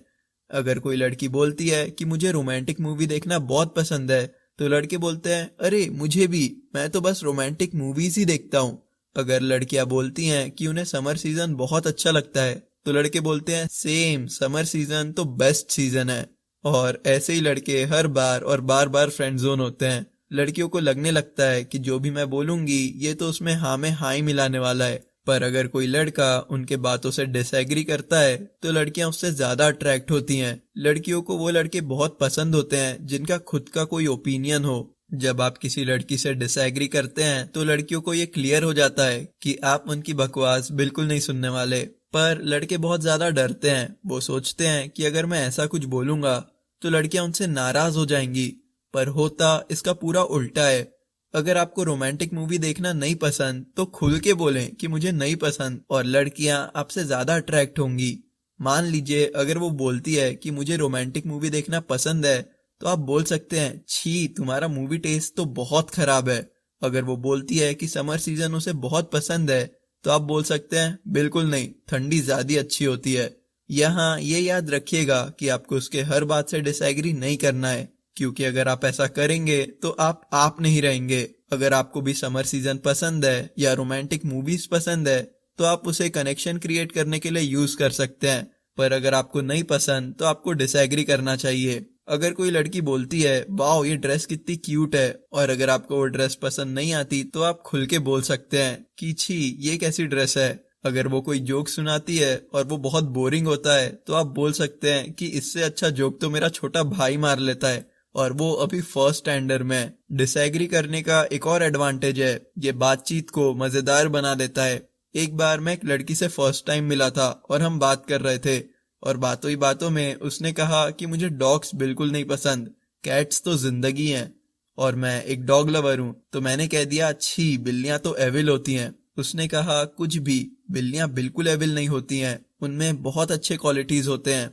अगर कोई लड़की बोलती है कि मुझे रोमांटिक मूवी देखना बहुत पसंद है, तो लड़के बोलते हैं अरे मुझे भी, मैं तो बस रोमांटिक मूवीज ही देखता हूँ। अगर लड़कियां बोलती हैं कि उन्हें समर सीजन बहुत अच्छा लगता है, तो लड़के बोलते हैं सेम, समर सीजन तो बेस्ट सीजन है। और ऐसे ही लड़के हर बार और बार बार फ्रेंड जोन होते हैं। लड़कियों को लगने लगता है कि जो भी मैं बोलूंगी ये तो उसमें हाँ में हाँ ही मिलाने वाला है। पर अगर कोई लड़का उनके बातों से डिसएग्री करता है तो लड़कियां उससे ज्यादा अट्रैक्ट होती हैं। लड़कियों को वो लड़के बहुत पसंद होते हैं जिनका खुद का कोई ओपिनियन हो। जब आप किसी लड़की से डिसएग्री करते हैं तो लड़कियों को ये क्लियर हो जाता है कि आप उनकी बकवास बिल्कुल नहीं सुनने वाले। पर लड़के बहुत ज्यादा डरते हैं। वो सोचते हैं कि अगर मैं ऐसा कुछ बोलूंगा तो लड़कियां उनसे नाराज हो जाएंगी। पर होता इसका पूरा उल्टा है। अगर आपको रोमांटिक मूवी देखना नहीं पसंद तो खुल के बोलें कि मुझे नहीं पसंद, और लड़कियां आपसे ज्यादा अट्रैक्ट होंगी। मान लीजिए अगर वो बोलती है कि मुझे रोमांटिक मूवी देखना पसंद है, तो आप बोल सकते हैं छी तुम्हारा मूवी टेस्ट तो बहुत खराब है। अगर वो बोलती है कि समर सीजन उसे बहुत पसंद है, तो आप बोल सकते हैं बिल्कुल नहीं, ठंडी ज्यादा अच्छी होती है। यहाँ ये याद रखिएगा कि आपको उसके हर बात से डिसएग्री नहीं करना है, क्योंकि अगर आप ऐसा करेंगे तो आप नहीं रहेंगे। अगर आपको भी समर सीजन पसंद है या रोमांटिक मूवीज पसंद है, तो आप उसे कनेक्शन क्रिएट करने के लिए यूज कर सकते हैं। पर अगर आपको नहीं पसंद तो आपको डिसएग्री करना चाहिए। अगर कोई लड़की बोलती है वाओ ये ड्रेस कितनी क्यूट है, और अगर आपको वो ड्रेस पसंद नहीं आती, तो आप खुल के बोल सकते हैं कि छी ये कैसी ड्रेस है। अगर वो कोई जोक सुनाती है और वो बहुत बोरिंग होता है, तो आप बोल सकते हैं कि इससे अच्छा जोक तो मेरा छोटा भाई मार लेता है, और वो अभी फर्स्ट स्टैंडर्ड में है। डिसएग्री करने का एक और एडवांटेज है, ये बातचीत को मजेदार बना देता है। एक बार मैं एक लड़की से फर्स्ट टाइम मिला था और हम बात कर रहे थे, और बातों ही बातों में उसने कहा कि मुझे डॉग्स बिल्कुल नहीं पसंद, कैट्स तो जिंदगी हैं, और मैं एक डॉग लवर हूँ। तो मैंने कह दिया छी बिल्लियां तो एविल होती हैं। उसने कहा कुछ भी, बिल्लियां बिल्कुल एविल नहीं होती हैं, उनमें बहुत अच्छे क्वालिटीज होते हैं।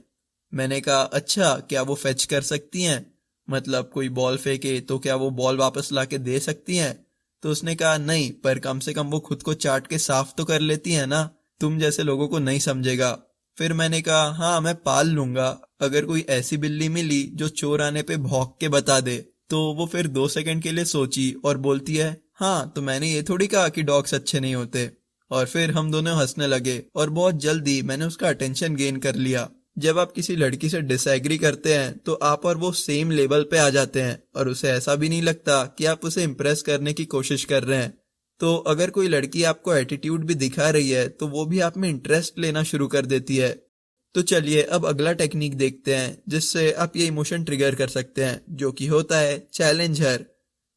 मैंने कहा अच्छा क्या वो फेच कर सकती हैं, मतलब कोई बॉल फेंके तो क्या वो बॉल वापस लाके दे सकती हैं? तो उसने कहा नहीं, पर कम से कम वो खुद को चाट के साफ तो कर लेती है ना, तुम जैसे लोगों को नहीं समझेगा। फिर मैंने कहा हाँ मैं पाल लूंगा, अगर कोई ऐसी बिल्ली मिली जो चोर आने पे भौंक के बता दे। तो वो फिर 2 सेकंड के लिए सोची और बोलती है हाँ तो मैंने ये थोड़ी कहा कि डॉग्स अच्छे नहीं होते। और फिर हम दोनों हंसने लगे और बहुत जल्दी मैंने उसका अटेंशन गेन कर लिया। जब आप किसी लड़की से डिसएग्री करते हैं तो आप और वो सेम लेवल पे आ जाते हैं, और उसे ऐसा भी नहीं लगता कि आप उसे इम्प्रेस करने की कोशिश कर रहे हैं। तो अगर कोई लड़की आपको एटीट्यूड भी दिखा रही है, तो वो भी आप में इंटरेस्ट लेना शुरू कर देती है। तो चलिए अब अगला टेक्निक देखते हैं जिससे आप ये इमोशन ट्रिगर कर सकते हैं, जो कि होता है चैलेंज हर।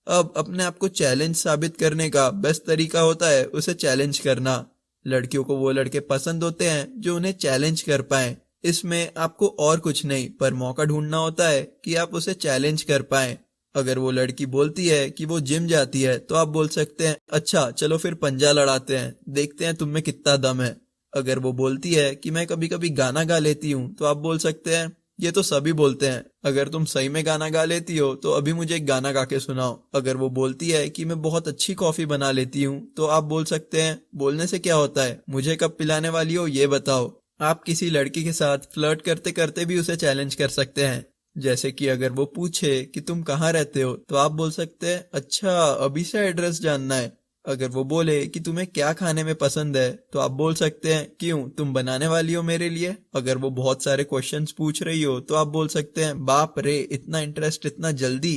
अब अपने आप को चैलेंज साबित करने का बेस्ट तरीका होता है उसे चैलेंज करना। लड़कियों को वो लड़के पसंद होते हैं जो उन्हें चैलेंज कर पाए। इसमें आपको और कुछ नहीं पर मौका ढूंढना होता है कि आप उसे चैलेंज कर पाए। अगर वो लड़की बोलती है कि वो जिम जाती है, तो आप बोल सकते हैं अच्छा चलो फिर पंजा लड़ाते हैं, देखते हैं तुम में कितना दम है। अगर वो बोलती है कि मैं कभी कभी गाना गा लेती हूँ, तो आप बोल सकते हैं ये तो सभी बोलते हैं, अगर तुम सही में गाना गा लेती हो तो अभी मुझे एक गाना गा के सुनाओ। अगर वो बोलती है कि मैं बहुत अच्छी कॉफी बना लेती हूँ, तो आप बोल सकते हैं बोलने से क्या होता है, मुझे कब पिलाने वाली हो ये बताओ। आप किसी लड़की के साथ फ्लर्ट करते करते भी उसे चैलेंज कर सकते हैं। जैसे कि अगर वो पूछे कि तुम कहाँ रहते हो, तो आप बोल सकते हैं अच्छा अभी से एड्रेस जानना है। अगर वो बोले कि तुम्हें क्या खाने में पसंद है, तो आप बोल सकते हैं क्यों तुम बनाने वाली हो मेरे लिए। अगर वो बहुत सारे क्वेश्चंस पूछ रही हो, तो आप बोल सकते हैं बाप रे इतना इंटरेस्ट इतना जल्दी।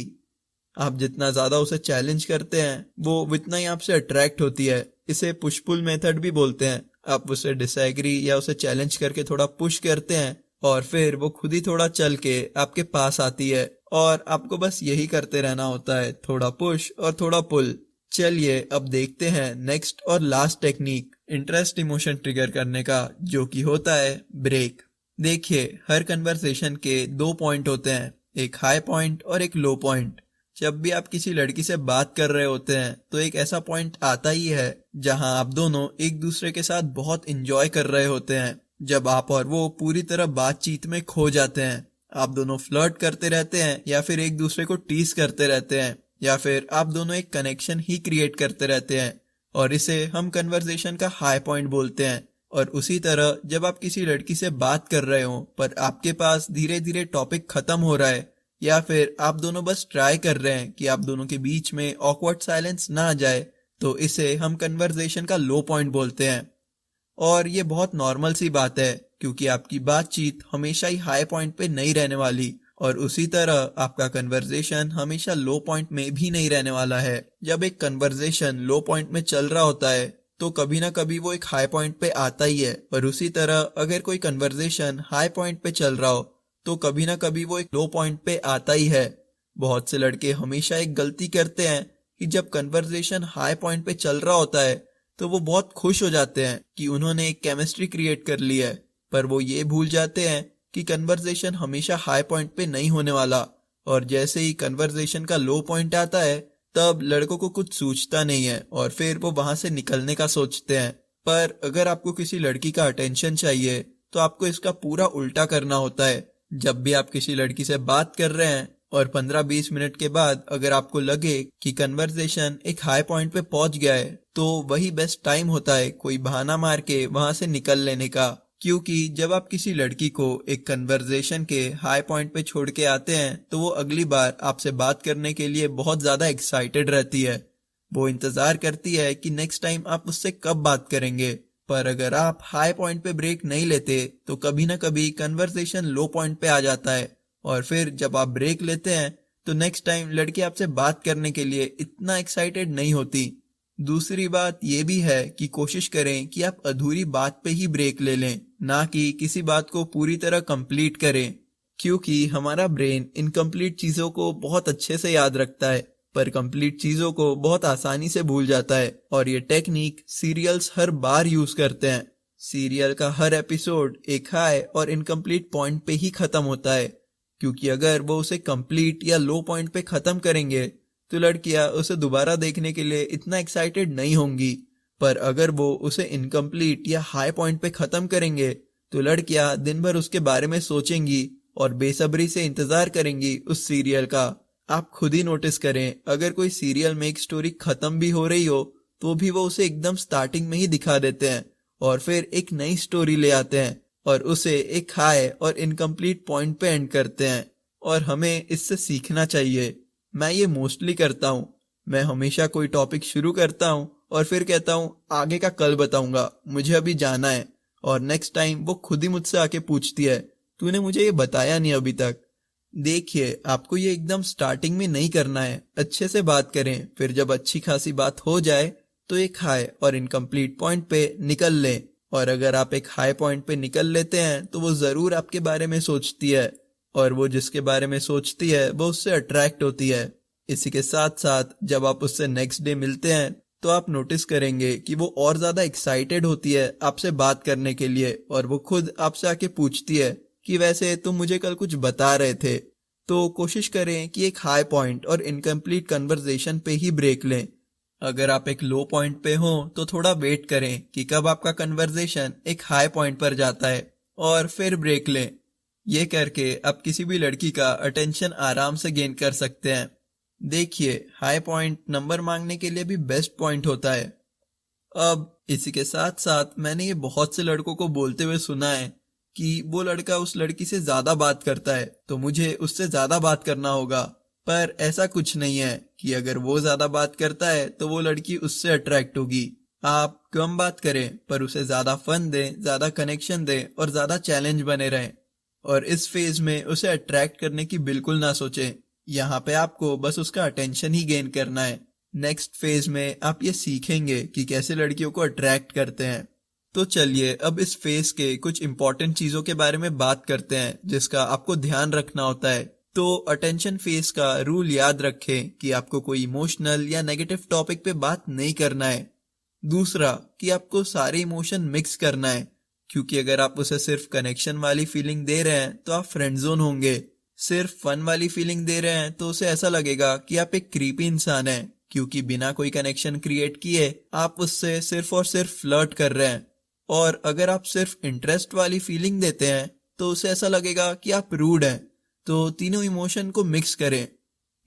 आप जितना ज्यादा उसे चैलेंज करते हैं, वो उतना ही आपसे अट्रैक्ट होती है। इसे पुश पुल मेथड भी बोलते हैं। आप उसे डिसएग्री या उसे चैलेंज करके थोड़ा पुश करते हैं, और फिर वो खुद ही थोड़ा चल के आपके पास आती है, और आपको बस यही करते रहना होता है, थोड़ा पुश और थोड़ा पुल। चलिए अब देखते हैं नेक्स्ट और last technique interest emotion trigger करने का, जो कि होता है ब्रेक। देखिए हर कन्वर्सेशन के 2 पॉइंट होते हैं, एक हाई पॉइंट और एक लो पॉइंट। जब भी आप किसी लड़की से बात कर रहे होते हैं, तो एक ऐसा पॉइंट आता ही है जहां आप दोनों एक दूसरे के साथ बहुत इंजॉय कर रहे होते हैं, जब आप और वो पूरी तरह बातचीत में खो जाते हैं। आप दोनों फ्लर्ट करते रहते हैं, या फिर एक दूसरे को टीज करते रहते हैं, या फिर आप दोनों एक कनेक्शन ही क्रिएट करते रहते हैं, और इसे हम कन्वर्सेशन का हाई पॉइंट बोलते हैं। और उसी तरह जब आप किसी लड़की से बात कर रहे हो, पर आपके पास धीरे धीरे टॉपिक खत्म हो रहा है, या फिर आप दोनों बस ट्राई कर रहे हैं कि आप दोनों के बीच में ऑकवर्ड साइलेंस ना आ जाए, तो इसे हम कन्वर्सेशन का लो पॉइंट बोलते हैं। और ये बहुत नॉर्मल सी बात है, क्योंकि आपकी बातचीत हमेशा ही हाई पॉइंट पे नहीं रहने वाली, और उसी तरह आपका कन्वर्सेशन हमेशा लो पॉइंट में भी नहीं रहने वाला है। जब एक कन्वर्सेशन लो पॉइंट में चल रहा होता है, तो कभी ना कभी वो एक हाई पॉइंट पे आता ही है, और उसी तरह अगर कोई कन्वर्सेशन हाई पॉइंट पे चल रहा हो, तो कभी ना कभी वो एक लो पॉइंट पे आता ही है। बहुत से लड़के हमेशा एक गलती करते हैं कि जब कन्वर्सेशन हाई पॉइंट पे चल रहा होता है, तो वो बहुत खुश हो जाते हैं कि उन्होंने एक केमिस्ट्री क्रिएट कर ली है, पर वो ये भूल जाते हैं कि कन्वर्सेशन हमेशा हाई पॉइंट पे नहीं होने वाला। और जैसे ही कन्वर्सेशन का लो पॉइंट आता है तब लड़कों को कुछ सूझता नहीं है और फिर वो वहां से निकलने का सोचते हैं। पर अगर आपको किसी लड़की का अटेंशन चाहिए तो आपको इसका पूरा उल्टा करना होता है। जब भी आप किसी लड़की से बात कर रहे हैं और 15-20 मिनट के बाद अगर आपको लगे कि कन्वर्सेशन एक हाई पॉइंट पे पहुंच गया है तो वही बेस्ट टाइम होता है कोई बहाना मार के वहां से निकल लेने का। क्योंकि जब आप किसी लड़की को एक कन्वर्सेशन के हाई पॉइंट पे छोड़ के आते हैं तो वो अगली बार आपसे बात करने के लिए बहुत ज्यादा एक्साइटेड रहती है। वो इंतजार करती है कि नेक्स्ट टाइम आप उससे कब बात करेंगे। पर अगर आप हाई पॉइंट पे ब्रेक नहीं लेते तो कभी ना कभी कन्वर्सेशन लो पॉइंट पे आ जाता है और फिर जब आप ब्रेक लेते हैं तो नेक्स्ट टाइम लड़की आपसे बात करने के लिए इतना एक्साइटेड नहीं होती। दूसरी बात ये भी है कि कोशिश करें कि आप अधूरी बात पे ही ब्रेक ले लें, ना कि किसी बात को पूरी तरह कंप्लीट करें। क्योंकि हमारा ब्रेन इनकम्प्लीट चीजों को बहुत अच्छे से याद रखता है पर कंप्लीट चीजों को बहुत आसानी से भूल जाता है। और ये टेक्निक सीरियल्स हर बार यूज करते हैं। सीरियल का हर एपिसोड एक हाई और इनकम्प्लीट पॉइंट पे ही खत्म होता है, क्योंकि अगर वो उसे कंप्लीट या लो पॉइंट पे खत्म करेंगे तो लड़कियां उसे दोबारा देखने के लिए इतना एक्साइटेड नहीं होंगी। पर अगर वो उसे इनकम्प्लीट या हाई पॉइंट पे खत्म करेंगे तो लड़कियां दिन भर उसके बारे में सोचेंगी और बेसब्री से इंतजार करेंगी उस सीरियल का। आप खुद ही नोटिस करें, अगर कोई सीरियल में एक स्टोरी खत्म भी हो रही हो तो भी वो उसे एकदम स्टार्टिंग में ही दिखा देते हैं और फिर एक नई स्टोरी ले आते हैं और उसे एक हाई और इनकम्प्लीट पॉइंट पे एंड करते हैं। और हमें इससे सीखना चाहिए। मैं ये मोस्टली करता हूँ। मैं हमेशा कोई टॉपिक शुरू करता हूँ और फिर कहता हूँ आगे का कल बताऊंगा, मुझे अभी जाना है। और नेक्स्ट टाइम वो खुद ही मुझसे आके पूछती है तूने मुझे ये बताया नहीं अभी तक। देखिए, आपको ये एकदम स्टार्टिंग में नहीं करना है, अच्छे से बात करें। फिर जब अच्छी खासी बात हो जाए तो एक हाई और इनकम्प्लीट पॉइंट पे निकल लें। और अगर आप एक हाई पॉइंट पे निकल लेते हैं तो वो जरूर आपके बारे में सोचती है और वो जिसके बारे में सोचती है वो उससे अट्रैक्ट होती है। इसी के साथ साथ जब आप उससे नेक्स्ट डे मिलते हैं तो आप नोटिस करेंगे कि वो और ज्यादा एक्साइटेड होती है आपसे बात करने के लिए और वो खुद आपसे आके पूछती है कि वैसे तुम मुझे कल कुछ बता रहे थे। तो कोशिश करें कि एक हाई पॉइंट और इनकम्प्लीट कन्वर्सेशन पे ही ब्रेक लें। अगर आप एक लो पॉइंट पे हो तो थोड़ा वेट करें कि कब आपका कन्वर्सेशन एक हाई पॉइंट पर जाता है और फिर ब्रेक लें। ये करके आप किसी भी लड़की का अटेंशन आराम से गेन कर सकते हैं। देखिए, हाई पॉइंट नंबर मांगने के लिए भी बेस्ट पॉइंट होता है। अब इसी के साथ साथ मैंने ये बहुत से लड़कों को बोलते हुए सुना है कि वो लड़का उस लड़की से ज्यादा बात करता है तो मुझे उससे ज्यादा बात करना होगा। पर ऐसा कुछ नहीं है कि अगर वो ज्यादा बात करता है तो वो लड़की उससे अट्रैक्ट होगी। आप कम बात करें पर उसे ज्यादा फन दें, ज्यादा कनेक्शन दें और ज्यादा चैलेंज बने रहें। और इस फेज में उसे अट्रैक्ट करने की बिल्कुल ना सोचें। यहाँ पे आपको बस उसका अटेंशन ही गेन करना है। नेक्स्ट फेज में आप ये सीखेंगे कि कैसे लड़कियों को अट्रैक्ट करते हैं। तो चलिए अब इस फेज के कुछ इंपॉर्टेंट चीजों के बारे में बात करते हैं जिसका आपको ध्यान रखना होता है। तो अटेंशन फेज का रूल याद रखें कि आपको कोई इमोशनल या नेगेटिव टॉपिक पे बात नहीं करना है। दूसरा कि आपको सारे इमोशन मिक्स करना है, क्योंकि अगर आप उसे सिर्फ कनेक्शन वाली फीलिंग दे रहे हैं तो आप फ्रेंड जोन होंगे। सिर्फ फन वाली फीलिंग दे रहे हैं तो उसे ऐसा लगेगा कि आप एक क्रीपी इंसान हैं, क्योंकि बिना कोई कनेक्शन क्रिएट किए आप उससे सिर्फ और सिर्फ फ्लर्ट कर रहे हैं। और अगर आप सिर्फ इंटरेस्ट वाली फीलिंग देते हैं तो उसे ऐसा लगेगा कि आप रूड हैं। तो तीनों इमोशन को मिक्स करें।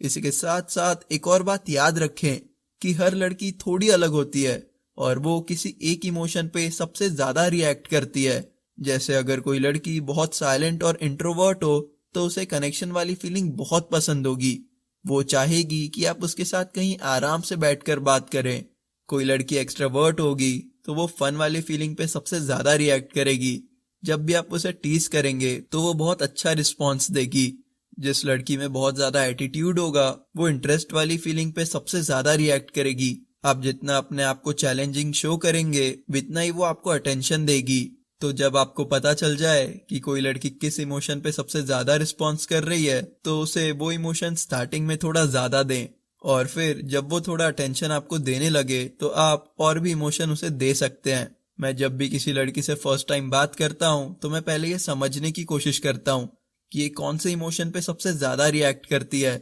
इसी के साथ साथ एक और बात याद रखें कि हर लड़की थोड़ी अलग होती है और वो किसी एक इमोशन पे सबसे ज्यादा रिएक्ट करती है। जैसे अगर कोई लड़की बहुत साइलेंट और इंट्रोवर्ट हो तो उसे कनेक्शन वाली फीलिंग बहुत पसंद होगी। वो चाहेगी कि आप उसके साथ कहीं आराम से बैठकर बात करें। कोई लड़की एक्सट्रावर्ट होगी तो वो फन वाली फीलिंग पे सबसे ज्यादा रिएक्ट करेगी। जब भी आप उसे टीज करेंगे तो वो बहुत अच्छा रिस्पॉन्स देगी। जिस लड़की में बहुत ज्यादा एटीट्यूड होगा वो इंटरेस्ट वाली फीलिंग पे सबसे ज्यादा रिएक्ट करेगी। आप जितना अपने आप को चैलेंजिंग शो करेंगे उतना ही वो आपको अटेंशन देगी। तो जब आपको पता चल जाए कि कोई लड़की किस इमोशन पे सबसे ज्यादा रिस्पॉन्स कर रही है तो उसे वो इमोशन स्टार्टिंग में थोड़ा ज्यादा दें और फिर जब वो थोड़ा अटेंशन आपको देने लगे तो आप और भी इमोशन उसे दे सकते हैं। मैं जब भी किसी लड़की से फर्स्ट टाइम बात करता हूँ तो मैं पहले ये समझने की कोशिश करता हूँ कि ये कौन से इमोशन पे सबसे ज्यादा रिएक्ट करती है,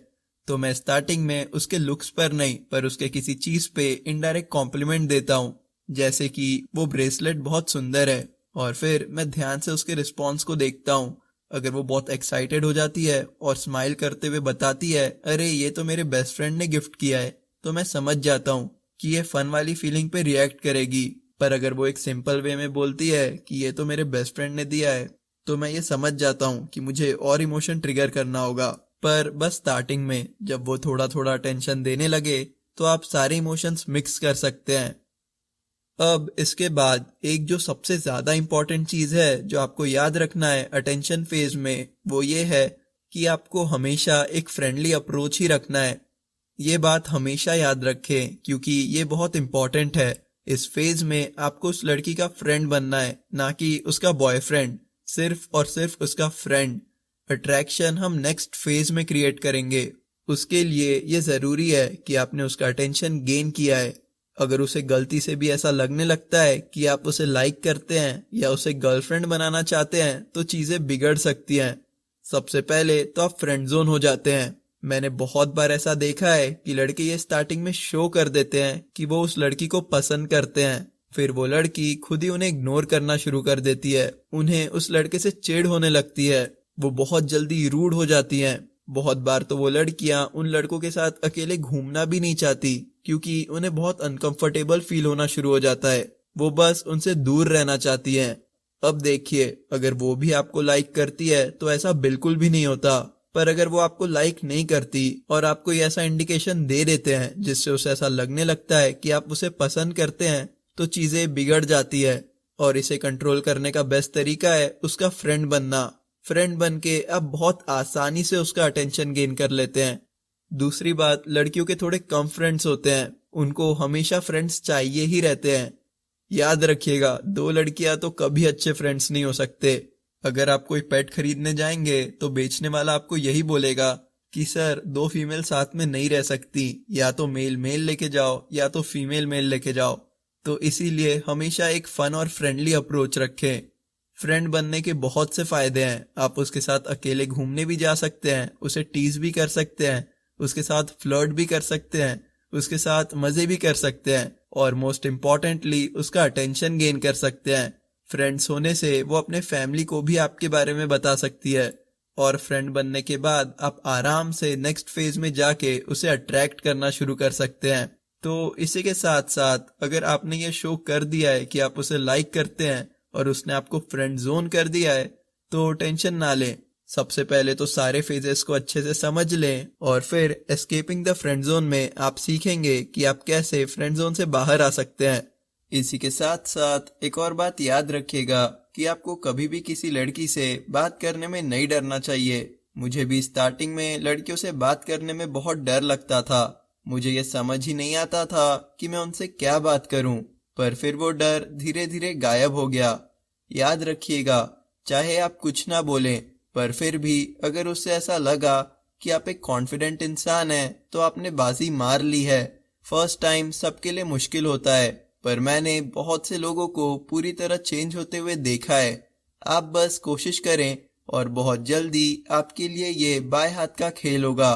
तो मैं स्टार्टिंग में उसके लुक्स पर नहीं पर उसके किसी चीज पे इनडायरेक्ट कॉम्प्लीमेंट देता हूँ, जैसे कि वो ब्रेसलेट बहुत सुंदर है, और फिर मैं ध्यान से उसके रिस्पॉन्स को देखता हूँ। अगर वो बहुत एक्साइटेड हो जाती है और स्माइल करते हुए बताती है अरे ये तो मेरे बेस्ट फ्रेंड ने गिफ्ट किया है, तो मैं समझ जाता हूँ कि ये फन वाली फीलिंग पे रिएक्ट करेगी। पर अगर वो एक सिंपल वे में बोलती है कि ये तो मेरे बेस्ट फ्रेंड ने दिया है, तो मैं ये समझ जाता हूँ कि मुझे और इमोशन ट्रिगर करना होगा। पर बस स्टार्टिंग में जब वो थोड़ा थोड़ा अटेंशन देने लगे तो आप सारे इमोशंस मिक्स कर सकते हैं। अब इसके बाद एक जो सबसे ज्यादा इंपॉर्टेंट चीज है जो आपको याद रखना है अटेंशन फेज में, वो ये है कि आपको हमेशा एक फ्रेंडली अप्रोच ही रखना है। ये बात हमेशा याद रखें क्योंकि ये बहुत इंपॉर्टेंट है। इस फेज में आपको उस लड़की का फ्रेंड बनना है, ना कि उसका बॉयफ्रेंड, सिर्फ और सिर्फ उसका फ्रेंड। अट्रैक्शन हम नेक्स्ट फेज में क्रिएट करेंगे। उसके लिए ये जरूरी है कि आपने उसका अटेंशन गेन किया है। अगर उसे गलती से भी ऐसा लगने लगता है कि आप उसे लाइक करते हैं या उसे गर्लफ्रेंड बनाना चाहते हैं, तो चीजें बिगड़ सकती हैं। सबसे पहले तो आप फ्रेंड जोन हो जाते हैं। मैंने बहुत बार ऐसा देखा है कि लड़के ये स्टार्टिंग में शो कर देते हैं कि वो उस लड़की को पसंद करते हैं, फिर वो लड़की खुद ही उन्हें इग्नोर करना शुरू कर देती है। उन्हें उस लड़के से चिढ़ होने लगती है, वो बहुत जल्दी रूड हो जाती हैं। बहुत बार तो वो लड़कियां उन लड़कों के साथ अकेले घूमना भी नहीं चाहती क्योंकि उन्हें बहुत अनकंफर्टेबल फील होना शुरू हो जाता है। वो बस उनसे दूर रहना चाहती हैं। अब देखिए, अगर वो भी आपको लाइक करती है तो ऐसा बिल्कुल भी नहीं होता। पर अगर वो आपको लाइक नहीं करती और आपको ये ऐसा इंडिकेशन दे देते हैं जिससे उसे ऐसा लगने लगता है कि आप उसे पसंद करते हैं, तो चीजें बिगड़ जाती है। और इसे कंट्रोल करने का बेस्ट तरीका है उसका फ्रेंड बनना। फ्रेंड बन के आप बहुत आसानी से उसका अटेंशन गेन कर लेते हैं। दूसरी बात, लड़कियों के थोड़े कम फ्रेंड्स होते हैं, उनको हमेशा फ्रेंड्स चाहिए ही रहते हैं। याद रखिएगा, दो लड़कियां तो कभी अच्छे फ्रेंड्स नहीं हो सकते। अगर आप कोई पेट खरीदने जाएंगे तो बेचने वाला आपको यही बोलेगा कि सर दो फीमेल साथ में नहीं रह सकती, या तो मेल मेल लेके जाओ या तो फीमेल मेल लेके जाओ। तो इसीलिए हमेशा एक फन और फ्रेंडली अप्रोच रखें। फ्रेंड बनने के बहुत से फायदे हैं। आप उसके साथ अकेले घूमने भी जा सकते हैं, उसे टीज भी कर सकते हैं, उसके साथ फ्लर्ट भी कर सकते हैं, उसके साथ मजे भी कर सकते हैं, और मोस्ट इम्पॉर्टेंटली उसका अटेंशन गेन कर सकते हैं। फ्रेंड्स होने से वो अपने फैमिली को भी आपके बारे में बता सकती है। और फ्रेंड बनने के बाद आप आराम से नेक्स्ट फेज में जाके उसे अट्रैक्ट करना शुरू कर सकते हैं। तो इसी के साथ साथ अगर आपने ये शो कर दिया है कि आप उसे लाइक करते हैं और उसने आपको फ्रेंड जोन कर दिया है, तो टेंशन ना लें। सबसे पहले तो सारे फेजेस को अच्छे से समझ लें और फिर एस्केपिंग द फ्रेंड जोन में आप सीखेंगे कि आप कैसे फ्रेंड जोन से बाहर आ सकते हैं। इसी के साथ साथ एक और बात याद रखिएगा कि आपको कभी भी किसी लड़की से बात करने में नहीं डरना चाहिए। मुझे भी स्टार्टिंग में लड़कियों से बात करने में बहुत डर लगता था। मुझे ये समझ ही नहीं आता था कि मैं उनसे क्या बात करूं, पर फिर वो डर धीरे धीरे गायब हो गया। याद रखिएगा, चाहे आप कुछ ना बोलें, पर फिर भी अगर उससे ऐसा लगा कि आप एक कॉन्फिडेंट इंसान हैं, तो आपने बाजी मार ली है। फर्स्ट टाइम सबके लिए मुश्किल होता है, पर मैंने बहुत से लोगों को पूरी तरह चेंज होते हुए देखा है। आप बस कोशिश करें और बहुत जल्दी आपके लिए ये बाएं हाथ का खेल होगा।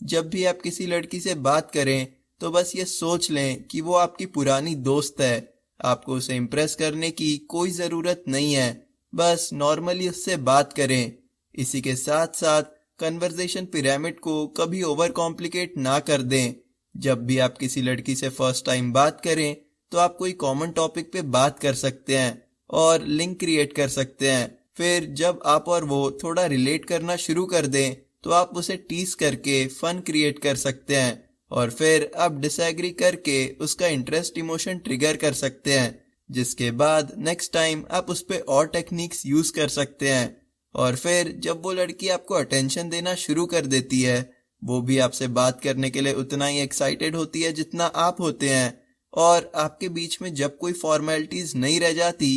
जब भी आप किसी लड़की से बात करें तो बस ये सोच लें कि वो आपकी पुरानी दोस्त है। आपको उसे इम्प्रेस करने की कोई जरूरत नहीं है, बस नॉर्मली उससे बात करें। इसी के साथ साथ कन्वर्सेशन पिरामिड को कभी ओवर कॉम्प्लिकेट ना कर दें। जब भी आप किसी लड़की से फर्स्ट टाइम बात करें तो आप कोई कॉमन टॉपिक पे बात कर सकते हैं और लिंक क्रिएट कर सकते हैं। फिर जब आप और वो थोड़ा रिलेट करना शुरू कर दें तो आप उसे टीज करके फन क्रिएट कर सकते हैं, और फिर आप डिसएग्री करके उसका इंटरेस्ट इमोशन ट्रिगर कर सकते हैं, जिसके बाद नेक्स्ट टाइम आप उस पे और टेक्निक्स यूज कर सकते हैं। और फिर जब वो लड़की आपको अटेंशन देना शुरू कर देती है, वो भी आपसे बात करने के लिए उतना ही एक्साइटेड होती है जितना आप होते हैं, और आपके बीच में जब कोई फॉर्मेलिटीज नहीं रह जाती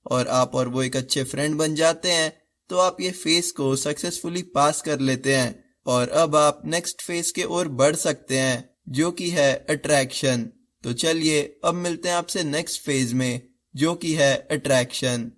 और आप और वो एक अच्छे फ्रेंड बन जाते हैं, तो आप ये फेज को सक्सेसफुली पास कर लेते हैं और अब आप नेक्स्ट फेज के ओर बढ़ सकते हैं, जो कि है अट्रैक्शन। तो चलिए अब मिलते हैं आपसे नेक्स्ट फेज में, जो कि है अट्रैक्शन।